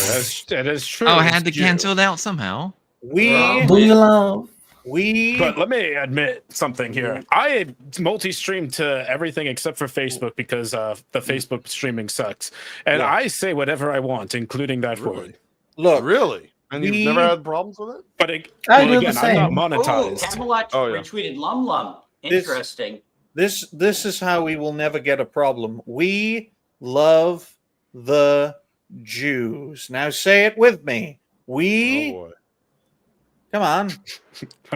That is true. Oh, I had to It's cancel it out somehow. But let me admit something here. I multi-stream to everything except for Facebook because the Facebook streaming sucks, and I say whatever I want, including that word. Look, really, And you've never had problems with it? But I do the again, same. I'm not Oh, monetized. Camelot Oh, yeah. retweeted Lum Lum. This- Interesting. This is how we will never get a problem. We love the Jews. Now say it with me. We Oh, boy. come on.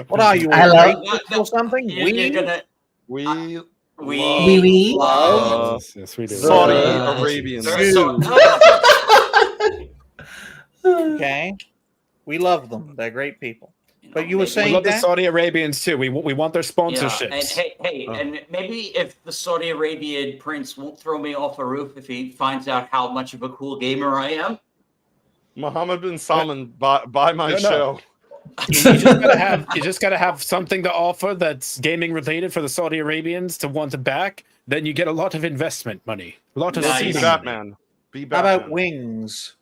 What are you? I a love- racist or something? You're gonna. We We love Yes, we do. Saudi Uh, Arabians. So- Okay. We love them. They're great people. But you were We saying love the that? Saudi Arabians too. We want their Yeah, sponsorships. and hey, Oh. and maybe if the Saudi Arabian prince won't throw me off a roof if he finds out how much of a cool gamer I am. Mohammed bin Salman, buy my No, no. show. You just gotta have something to offer that's gaming related for the Saudi Arabians to want to back. Then you get a lot of investment money, a lot of Nice. Be seeding money. Batman. Be How Batman. about wings?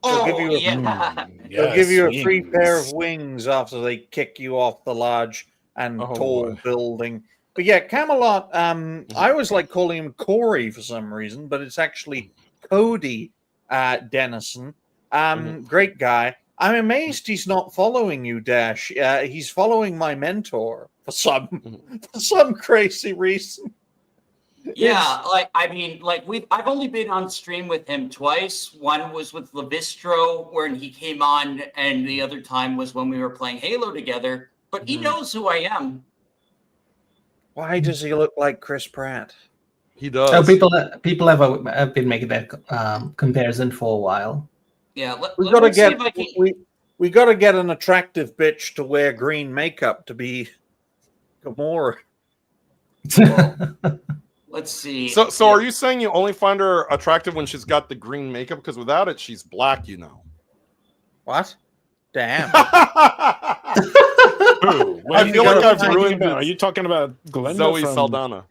Oh, give you a- yeah. They'll give you a Yes, free pair of wings. wings after they kick you off the large and Oh, tall boy. building. But yeah, Camelot, I always like calling him Corey for some reason, but it's actually Cody Dennison. Great guy. I'm amazed he's not following you, Dash. He's following my mentor for some crazy reason. Yeah, I've only been on stream with him twice. One was with Levistro, when he came on, and the other time was when we were playing Halo together. But he knows who I am. Why does he look like Chris Pratt? He does. So people have been making that comparison for a while. Yeah, We gotta let's see get if I can. we gotta get an attractive bitch to wear green makeup to be Gamora. Let's see. So are you saying you only find her attractive when she's got the green makeup? Because without it, she's black, you know. What? Damn. Ooh, what I are you feel like talking I've ruined about? this. Are you talking about Glenda Zoe from... Saldana.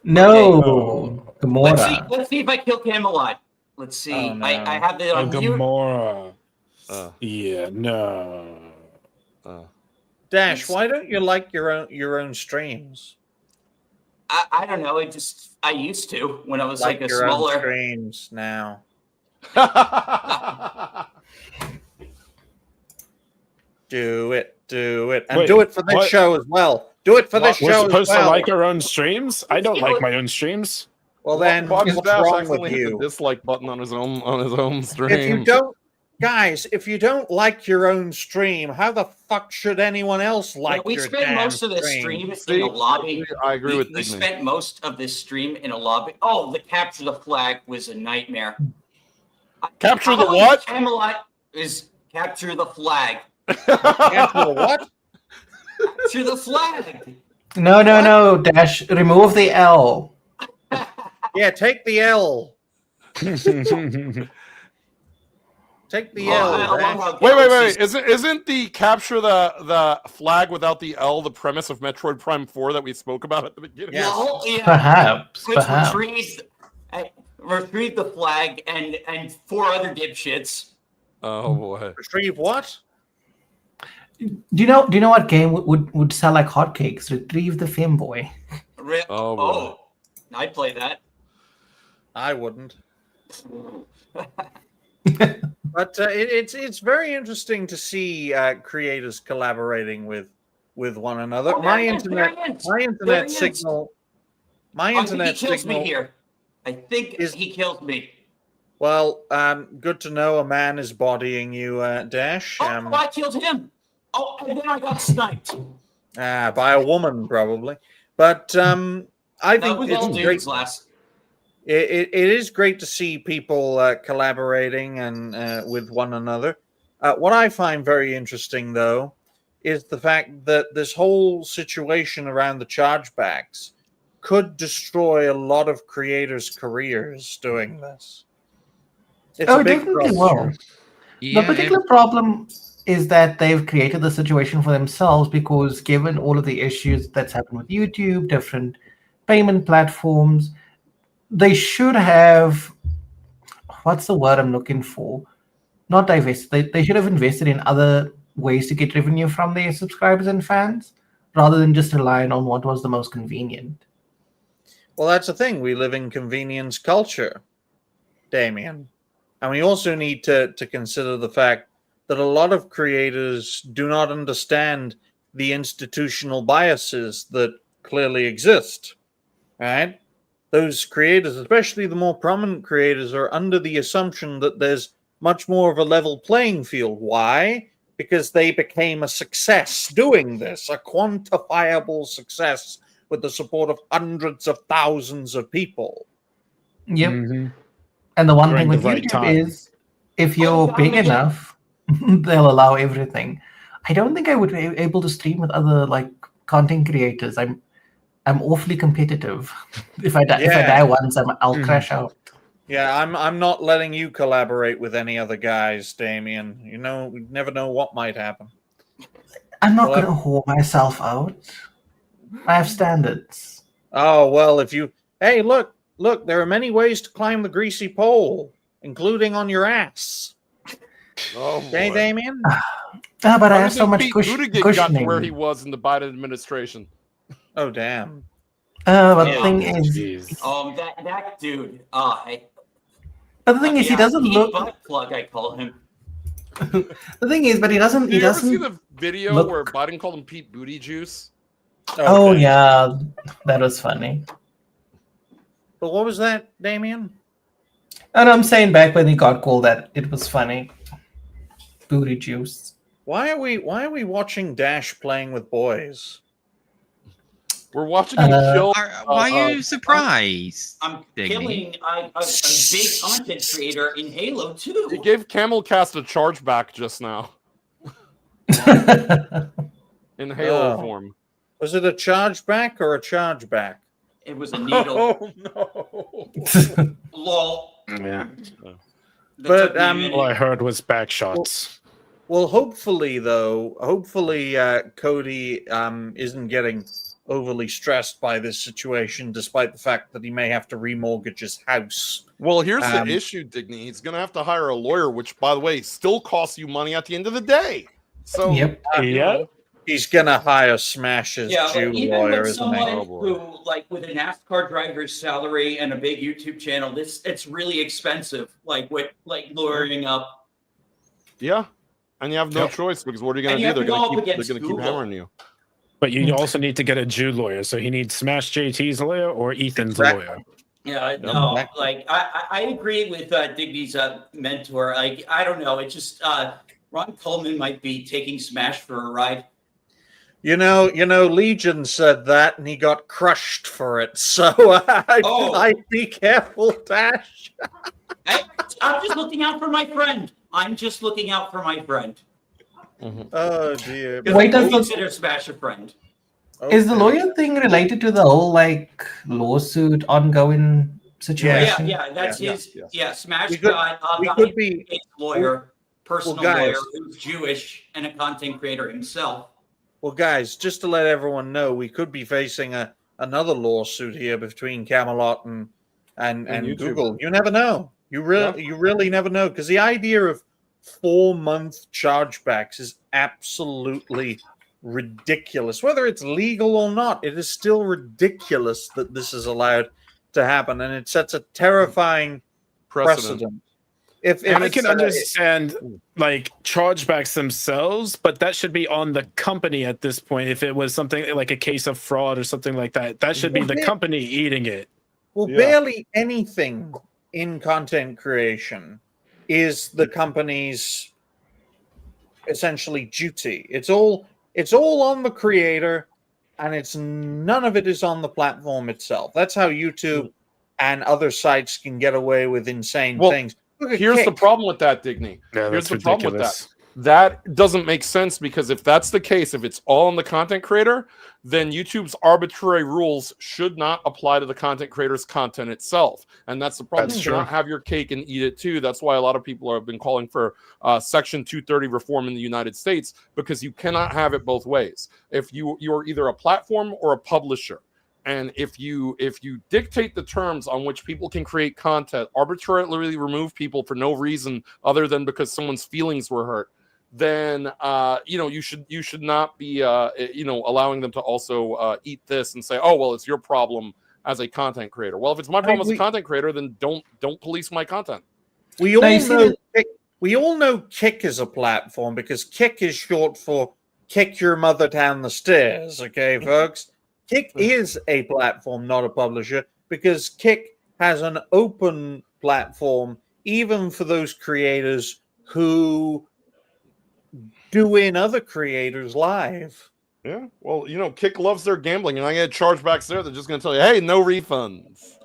No, Gamora. Let's see if I kill Camelot. Let's see. Oh, no. I have it Oh, on mute. Gamora. Uh, Yeah, no. Dash, why don't you like your own streams? I don't know. I used to when I was like a your own smaller. streams now. Do it, and Wait, do it for this what? show as well. Do it for this We're show as supposed to well. like our own streams? I don't like my own streams. Well, then Box what's Dash wrong accidentally with hit the you? dislike button on his own stream. If you don't, guys, if you don't like your own stream, how the fuck should anyone else like We your spent damn most of the stream in a lobby. I agree with We Digny. spent most of this stream in a lobby. Oh, the capture the flag was a nightmare. Capture the How what? Camelot is capture the flag. Capture the what? Capture the flag. No, Dash. Remove the L. Yeah, take the L. Take the L. Dash. Wait. Isn't the capture the flag without the L the premise of Metroid Prime 4 that we spoke about at the beginning? Yes. Well, yeah. Perhaps. Which retrieve the flag and 4 other dipshits. Oh boy. Retrieve what? Do you know what game would sell like hotcakes? Retrieve the Femboy. Oh, boy. I'd play that. I wouldn't. But it's very interesting to see creators collaborating with one another. Oh, My there he is, internet there he is. signal. My I internet think he kills signal. me here. I think he kills me. Well, good to know a man is bodying you, Dash. Oh, I killed him. Oh, and then I got sniped. By a woman, probably. But I That think was all it's dudes great. last. It is great to see people collaborating and with one another. What I find very interesting, though, is the fact that this whole situation around the chargebacks could destroy a lot of creators' careers doing this. It's Oh, a it big definitely problem. will. Yeah, The particular problem is that they've created the situation for themselves because given all of the issues that's happened with YouTube, different payment platforms, they should have, what's the word I'm looking for? Not divested. They should have invested in other ways to get revenue from their subscribers and fans rather than just relying on what was the most convenient. Well, that's the thing. We live in convenience culture, Damien. And we also need to consider the fact that a lot of creators do not understand the institutional biases that clearly exist. Right? Those creators, especially the more prominent creators, are under the assumption that there's much more of a level playing field. Why? Because they became a success doing this, a quantifiable success with the support of hundreds of thousands of people. Yep. Mhm. And the one During thing with the right YouTube time. is, if you're big enough, they'll allow everything. I don't think I would be able to stream with other like content creators. I'm awfully competitive. If I die once, I'll crash out. Yeah, I'm not letting you collaborate with any other guys, Damien. You never know what might happen. I'm not Well, going to whore myself out. I have standards. Oh, well, hey, look, there are many ways to climb the greasy pole, including on your ass. Oh, Okay, boy. Damien? But I How have did so much Pete Buttigieg got to cushioning. where he was in the Biden administration? Oh, damn. But Yeah. the thing is, Jeez. That dude. but the thing is, he doesn't Pete look. Butt plug, I call him. The thing is, but he doesn't. Did He you ever see doesn't. the video look- where Biden called him Pete Booty Juice? Oh Okay. yeah, that was funny. But what was that, Damien? And I'm saying back when he got called that, it was funny. Booty juice. Why are we watching Dash playing with boys? We're watching him kill. Why are you surprised? I'm Digny? killing a big content creator in Halo 2. He gave Camelcast a chargeback just now in Halo Oh. form. Was it a chargeback or a chargeback? It was a needle. Oh, no. Lol. Yeah. That But, took me a minute. All I heard was back shots. Well, hopefully, Cody isn't getting overly stressed by this situation, despite the fact that he may have to remortgage his house. Well, here's Um, the issue, Digny. He's going to have to hire a lawyer, which, by the way, still costs you money at the end of the day. So, Yep. you Yeah. know, He's gonna hire Smash's Yeah, Jew but even lawyer, with isn't he? someone Oh, boy. who, like, with a NASCAR driver's salary and a big YouTube channel, it's really expensive. Like, with lawyering up. yeah. And you have no Yep. choice because what are you going And to you do? have They're to going go to up keep against Google. hammering you. But you also need to get a Jew lawyer, so he needs Smash JT's lawyer or Ethan's Exactly. lawyer. Yeah, no, Exactly. like I agree with Digby's mentor. Like, I don't know. It's just Ron Coleman might be taking Smash for a ride. You know, Legion said that, and he got crushed for it. So I'd be careful, Dash. I'm just looking out for my friend. Oh dear. Because Wait, I does do the- consider Smash a friend. Is the Okay. lawyer thing related to the whole like lawsuit ongoing situation? Yeah, that's Yes, his. yes. Yeah, Smash We could- got We got could be. his lawyer, personal guys. lawyer, who's Jewish and a content creator himself. Well, guys, just to let everyone know, we could be facing another lawsuit here between Camelot and YouTube. Google. You never know. You really never know, because the idea of 4-month chargebacks is absolutely ridiculous. Whether it's legal or not, it is still ridiculous that this is allowed to happen, and it sets a terrifying precedent. If And I it's, can understand like chargebacks themselves, but that should be on the company at this point. If it was something like a case of fraud or something like that, that should be the company eating it. Well, Yeah. barely anything in content creation is the company's essentially duty. It's all on the creator, and it's none of it is on the platform itself. That's how YouTube and other sites can get away with insane Well, things. Look at Here's the Kick. problem with that, Digny. Yeah, Here's that's the problem with ridiculous. That doesn't make sense, because if that's the case, if it's all on the content creator, then YouTube's arbitrary rules should not apply to the content creator's content itself. And that's the problem. That's You cannot true. have your cake and eat it too. That's why a lot of people have been calling for Section 230 reform in the United States, because you cannot have it both ways. If you're either a platform or a publisher, and if you dictate the terms on which people can create content, arbitrarily remove people for no reason other than because someone's feelings were hurt, then you should not be allowing them to also eat this and say, oh well, it's your problem as a content creator. Well, if it's my problem as a content creator, then don't police my content. We all Now, you see know that- Kick, we all know Kick is a platform because Kick is short for kick your mother down the stairs. Okay, folks? Kick is a platform, not a publisher, because Kick has an open platform even for those creators who do in other creators live. Yeah, well, Kick loves their gambling, and I get chargebacks there. They're just going to tell you, "Hey, no refunds."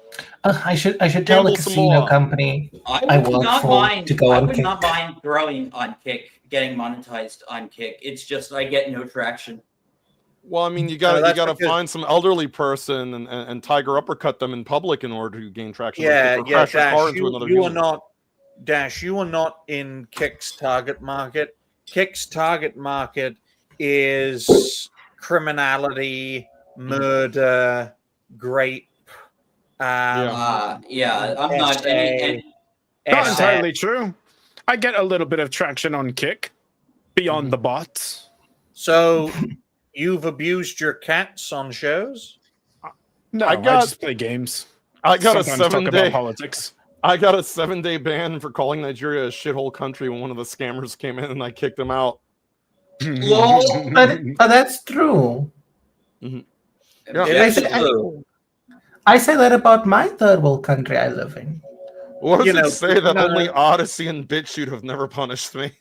I should tell the Gamble some casino more. company I would work not for mind. to go I on would Kick. not mind growing on Kick, getting monetized on Kick. It's just I get no traction. Well, I mean, you got that's to because- find some elderly person and tiger uppercut them in public in order to gain traction. Yeah, or crash your car Dash, into another you are user. not Dash. You are not in Kick's target market. Kick's target market is criminality, murder, grape. Yeah, I'm not. essay, Not essay. entirely true. I get a little bit of traction on Kick beyond the bots. So you've abused your cats on shows? No, I I, got- just play games. I got Sometimes a talk 7-day. about politics. I got a 7-day ban for calling Nigeria a shithole country when one of the scammers came in and I kicked him out. But that's true. Yeah. It I is say- true. I say that about my third world country I live in. What does You know, it say that no, only no. Odyssey and BitChute have never punished me?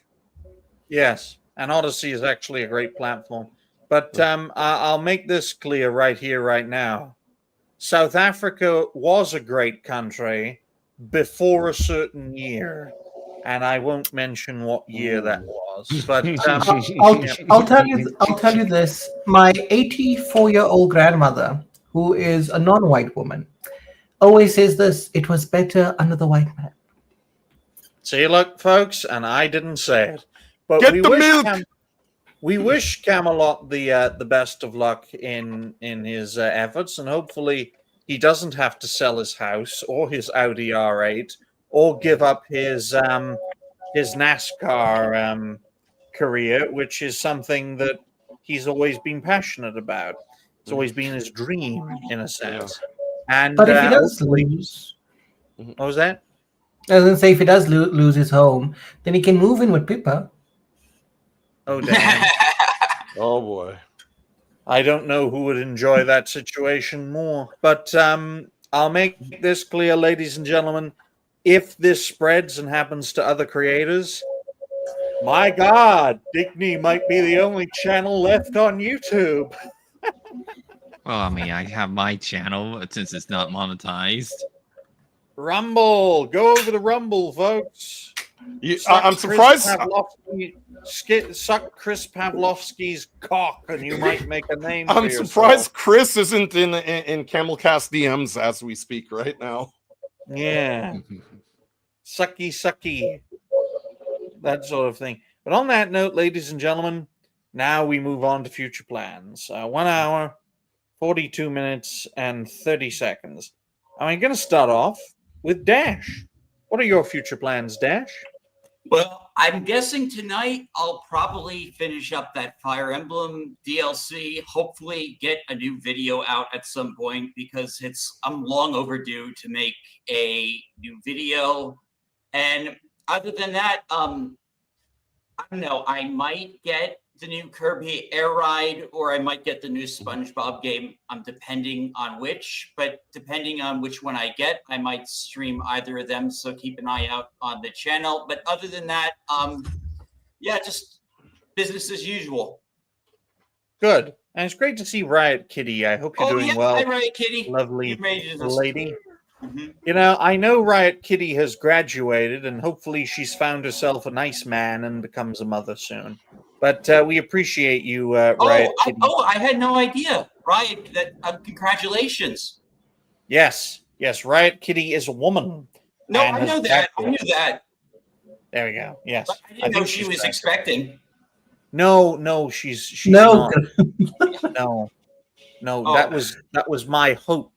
Yes, and Odyssey is actually a great platform. But I'll make this clear right here, right now. South Africa was a great country before a certain year, and I won't mention what year that was. But I'll tell you this. My 84-year-old grandmother, who is a non-white woman, always says this: it was better under the white man. see, look, folks, and I didn't say it, but Get the milk! We wish Camelot the best of luck in his efforts, and hopefully he doesn't have to sell his house or his Audi R8 or give up his NASCAR career, which is something that he's always been passionate about. It's always been his dream, in a sense. And But if he does lose, what was that? I was gonna say, if he does lose his home, then he can move in with Pippa. Oh damn! Oh boy. I don't know who would enjoy that situation more, but I'll make this clear, ladies and gentlemen. If this spreads and happens to other creators, my God, Dickney might be the only channel left on YouTube. Well, I mean, I have my channel, but since it's not monetized. Rumble, go over to Rumble, folks. I'm surprised. Suck Chris Pavlovsky's cock, and you might make a name. I'm for yourself. surprised Chris isn't in Camelcast DMs as we speak right now. Yeah. Sucky, that sort of thing. But on that note, ladies and gentlemen, now we move on to future plans. 1 hour, 42 minutes, and 30 seconds. I'm going to start off with Dash. What are your future plans, Dash? Well, I'm guessing tonight I'll probably finish up that Fire Emblem DLC. Hopefully, get a new video out at some point because I'm long overdue to make a new video. And other than that, I don't know. I might get the new Kirby Air Ride, or I might get the new SpongeBob game. I'm depending on which, but depending on which one I get, I might stream either of them. So keep an eye out on the channel. But other than that, yeah, just business as usual. Good. And it's great to see Riot Kitty. I hope you're doing well. Hi, Riot Kitty. Lovely You made it. lady. Mhm. You know, I know Riot Kitty has graduated, and hopefully she's found herself a nice man and becomes a mother soon. But we appreciate you, Riot Kitty. I had no idea. Riot, congratulations. Yes, Riot Kitty is a woman. No, And I has know that. I knew graduated. that. There we go. Yes. But I didn't know think she she's was graduated. expecting. No, she's No, not. No, Oh. that was my hope.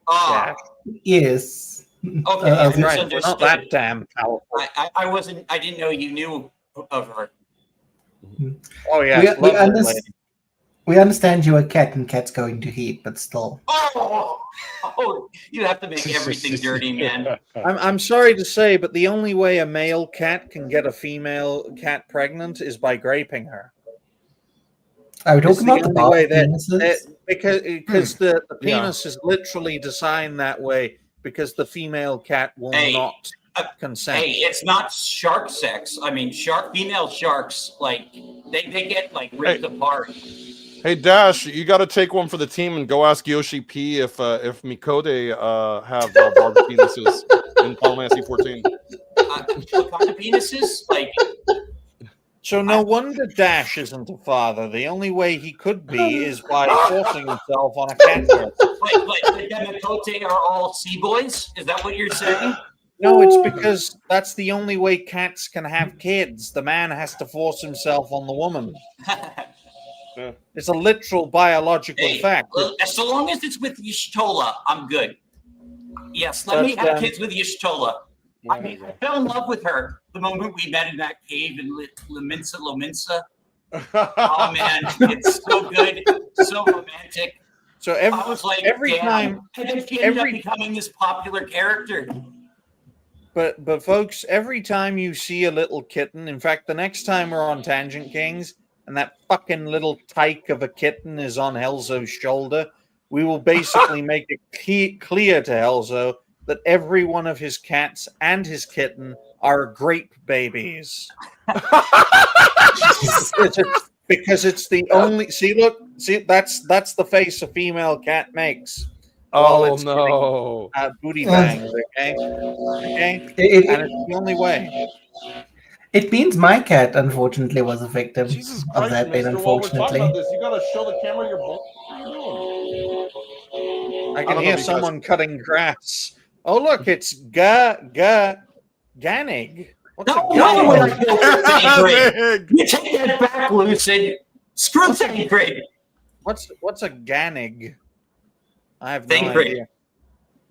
Ah, yes. okay. Uh, I Right, we're not misunderstood. that damn powerful. I didn't know you knew of her. Oh yeah, We We understand you're a cat and cats go into heat, but still. Oh, you have to make everything dirty, man. I'm sorry to say, but the only way a male cat can get a female cat pregnant is by graping her. Are we It's talking the about the only way barb that penises? because the Yeah. penis is literally designed that way because the female cat will Hey, not consent. Hey, it's not shark sex. I mean, female sharks, like they get like ripped apart. Hey Dash, you got to take one for the team and go ask Yoshi P if Mikode have barbed penises in Final Fantasy 14. What kind of penises? Like, So no wonder Dash isn't a father. The only way he could be is by forcing himself on a cat girl. the Demakote are all sea boys? Is that what you're saying? No, it's because that's the only way cats can have kids. The man has to force himself on the woman. It's a literal biological fact. Well, so long as it's with Y'shtola, I'm good. Yes, let me have kids with Y'shtola. I mean, I fell in love with her the moment we met in that cave in Lominsa. Oh man, it's so good, so romantic. So I was like, every damn. time, and then she ended up becoming this popular character. but folks, every time you see a little kitten, in fact, the next time we're on Tangent Kings and that fucking little tyke of a kitten is on Helzo's shoulder, we will basically make it clear to Helzo that every one of his cats and his kitten are grape babies. Because it's the only that's the face a female cat makes. Oh no! Booty bangs, okay? And it's the only way. It means my cat, unfortunately, was a victim Jesus of Christ, that pain, Mister! While we're talking unfortunately. about this, you gotta show the camera your bull. What are you doing? I can don't know hear if you someone cutting grass. Oh look, it's Ganig. What's a Ganig? You take that back, Lucid. Screw Thancred. What's a Ganig? I have no Thancred.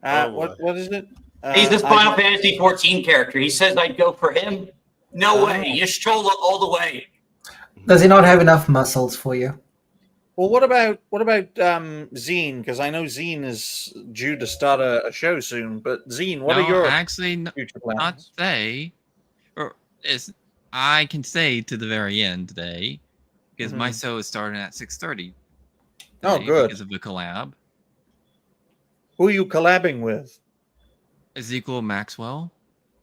idea. What is it? He's this Final Fantasy 14 character. He says I'd go for him. No way. Y'shtola all the way. Does he not have enough muscles for you? Well, what about Zine? Because I know Zine is due to start a show soon. But Zine, what are your future plans? Not say, or I can say to the very end today, because my show is starting at 6:30. Oh, good. Because of the collab. Who are you collabing with? Ezekiel Maxwell.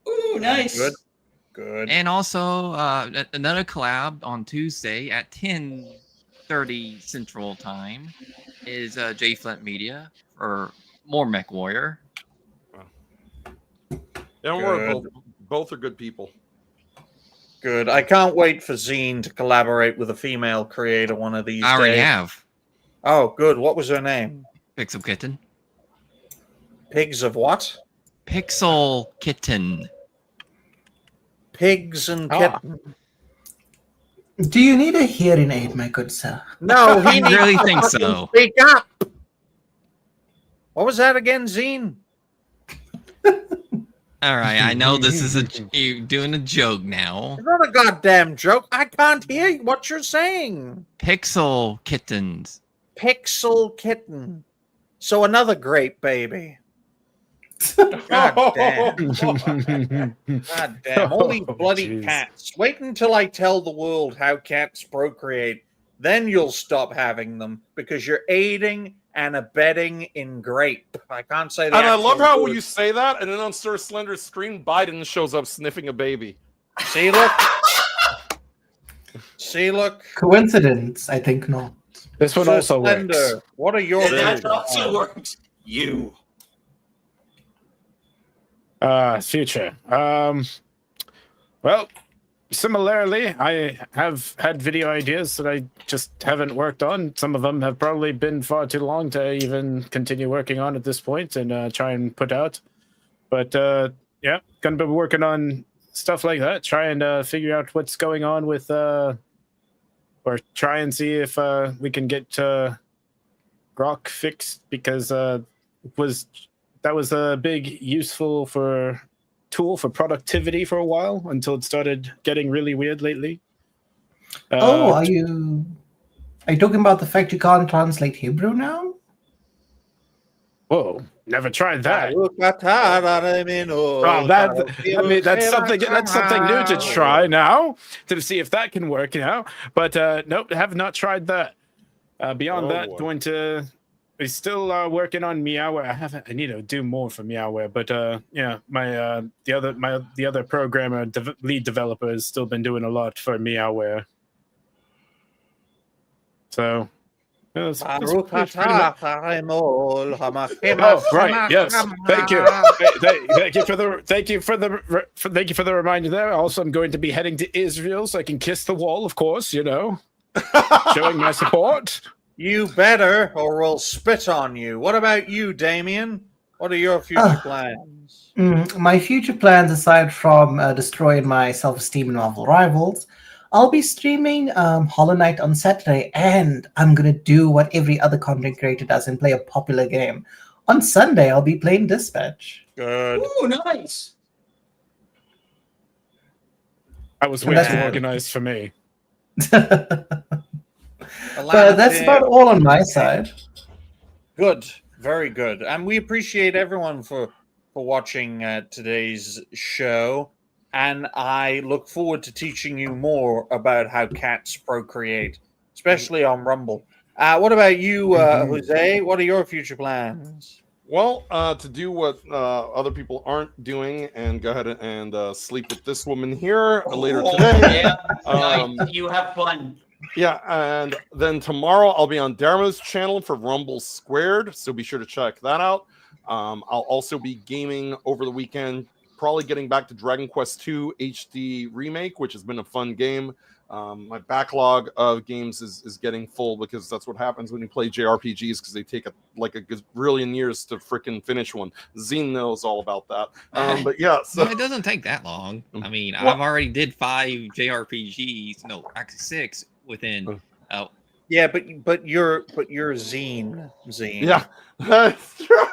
Ooh, nice. Good. And also another collab on Tuesday at 10:30 Central Time is J Flint Media or more Mech Warrior. Don't worry, both are good people. Good. I can't wait for Zine to collaborate with a female creator one of these days. I already have. Oh, good. What was her name? Pixel Kitten. Pigs of what? Pixel Kitten. Pigs and kitten. Do you need a hearing aid, my good sir? No, he I really think so. Speak up. What was that again, Zine? All right, I know this is you doing a joke now. It's not a goddamn joke. I can't hear what you're saying. Pixel Kittens. Pixel kitten. So another grape baby. God damn. God damn. All these bloody cats. Wait until I tell the world how cats procreate. Then you'll stop having them because you're aiding and abetting in grape. I can't say that. And I love how when you say that, and then on Sir Slender's screen, Biden shows up sniffing a baby. See, look. See, look. Coincidence? I think not. This one Sir also Slender, works. what are your That views? also works. You. Future. Well, similarly, I have had video ideas that I just haven't worked on. Some of them have probably been far too long to even continue working on at this point and try and put out. But yeah, gonna be working on stuff like that, try and figure out what's going on with or try and see if we can get Grok fixed, because that was a big useful tool for productivity for a while until it started getting really weird lately. Are you Are you talking about the fact you can't translate Hebrew now? Whoa, never tried that. Well, Well, that's something new to try now to see if that can work now. But nope, have not tried that. Beyond Oh, that, boy. we're still working on Meowware. I need to do more for Meowware, but yeah, the other programmer lead developer has still been doing a lot for Meowware. So. It's pretty much. Oh, right. Yes. Thank you. Thank you for the reminder there. Also, I'm going to be heading to Israel so I can kiss the wall, of course, you know, showing my support. You better, or we'll spit on you. What about you, Damien? What are your future plans? My future plans, aside from destroying my self-esteem and Marvel rivals, I'll be streaming Hollow Knight on Saturday, and I'm going to do what every other content creator does and play a popular game. On Sunday, I'll be playing Dispatch. Good. Ooh, nice. I was way too organized for me. But that's about all on my side. Good. Very good. And we appreciate everyone for watching today's show. And I look forward to teaching you more about how cats procreate, especially on Rumble. What about you, Jose? What are your future plans? Well, to do what other people aren't doing and go ahead and sleep with this woman here later today. Yeah, nice. You have fun. Yeah, and then tomorrow I'll be on Darmo's channel for Rumble Squared, so be sure to check that out. I'll also be gaming over the weekend, probably getting back to Dragon Quest II HD Remake, which has been a fun game. My backlog of games is getting full because that's what happens when you play JRPGs, because they take a gazillion years to freaking finish one. Zine knows all about that. But yeah, so it doesn't take that long. I mean, I've already did 5 JRPGs, no, actually 6 within. Yeah, but you're Zine. Yeah, that's true.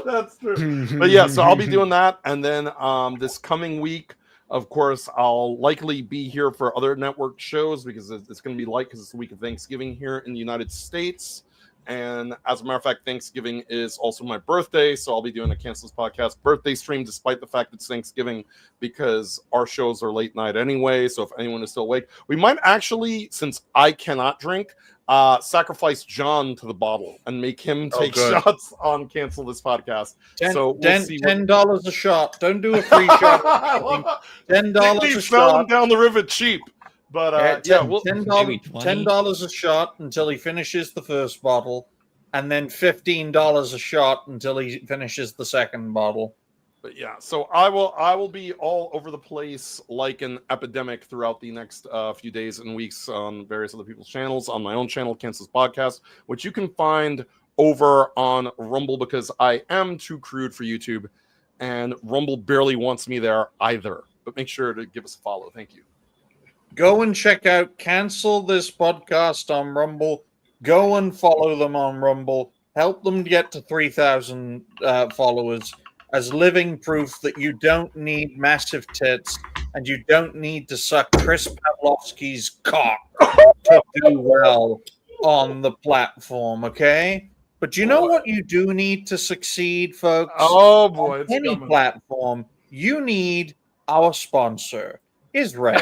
That's true. But yeah, so I'll be doing that, and then this coming week, of course, I'll likely be here for other network shows because it's going to be light because it's the week of Thanksgiving here in the United States. And as a matter of fact, Thanksgiving is also my birthday, so I'll be doing a Cancel This Podcast birthday stream despite the fact it's Thanksgiving because our shows are late night anyway. So if anyone is still awake, we might actually, since I cannot drink, sacrifice John to the bottle and make him take shots on Cancel This Podcast. So we'll see $10 a shot. Don't do a free shot. $10 a shot. Down the river cheap. But $10 a shot until he finishes the first bottle, and then $15 a shot until he finishes the second bottle. But yeah, so I will be all over the place like an epidemic throughout the next few days and weeks on various other people's channels, on my own channel, Cancel This Podcast, which you can find over on Rumble because I am too crude for YouTube, and Rumble barely wants me there either. But make sure to give us a follow. Thank you. Go and check out Cancel This Podcast on Rumble. Go and follow them on Rumble. Help them get to 3,000 followers as living proof that you don't need massive tits and you don't need to suck Chris Pavlovsky's cock to do well on the platform, okay? But you know what you do need to succeed, folks? Oh, boy. On any platform, you need our sponsor, Israel.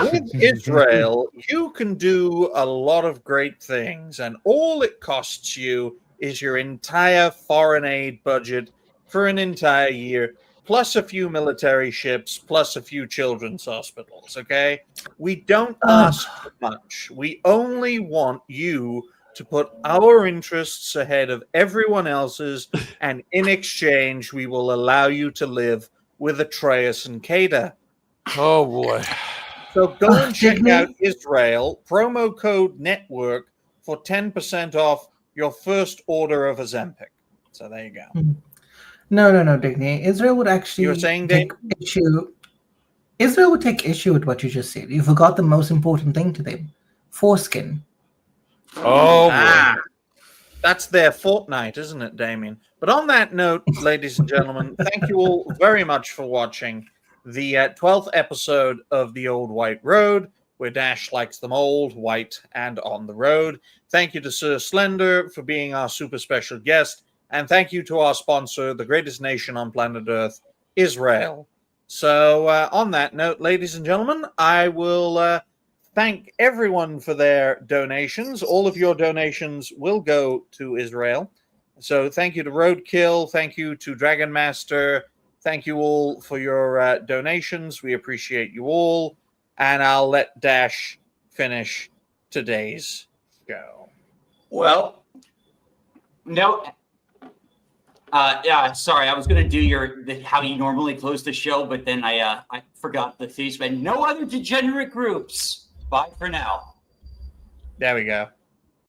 With Israel, you can do a lot of great things, and all it costs you is your entire foreign aid budget for an entire year, plus a few military ships, plus a few children's hospitals, okay? We don't ask for much. We only want you to put our interests ahead of everyone else's, and in exchange, we will allow you to live with Atreus and Kada. Oh, boy. So go and check out Israel, promo code network for 10% off your first order of Ozempic. So there you go. No, Digny. Israel would actually take issue. Israel would take issue with what you just said. You forgot the most important thing to them: foreskin. Oh, that's their fortnight, isn't it, Damien? But on that note, ladies and gentlemen, thank you all very much for watching the 12th episode of The Old White Road. where Dash likes them old, white, and on the road. Thank you to Sir Slender for being our super special guest. And thank you to our sponsor, the greatest nation on planet Earth, Israel. So on that note, ladies and gentlemen, I will thank everyone for their donations. All of your donations will go to Israel. So thank you to Roadkill. Thank you to Dragon Master. Thank you all for your donations. We appreciate you all. And I'll let Dash finish today's show. Well, no. Yeah, sorry. I was going to do how you normally close the show, but then I forgot the theme. No other degenerate groups. Bye for now. There we go.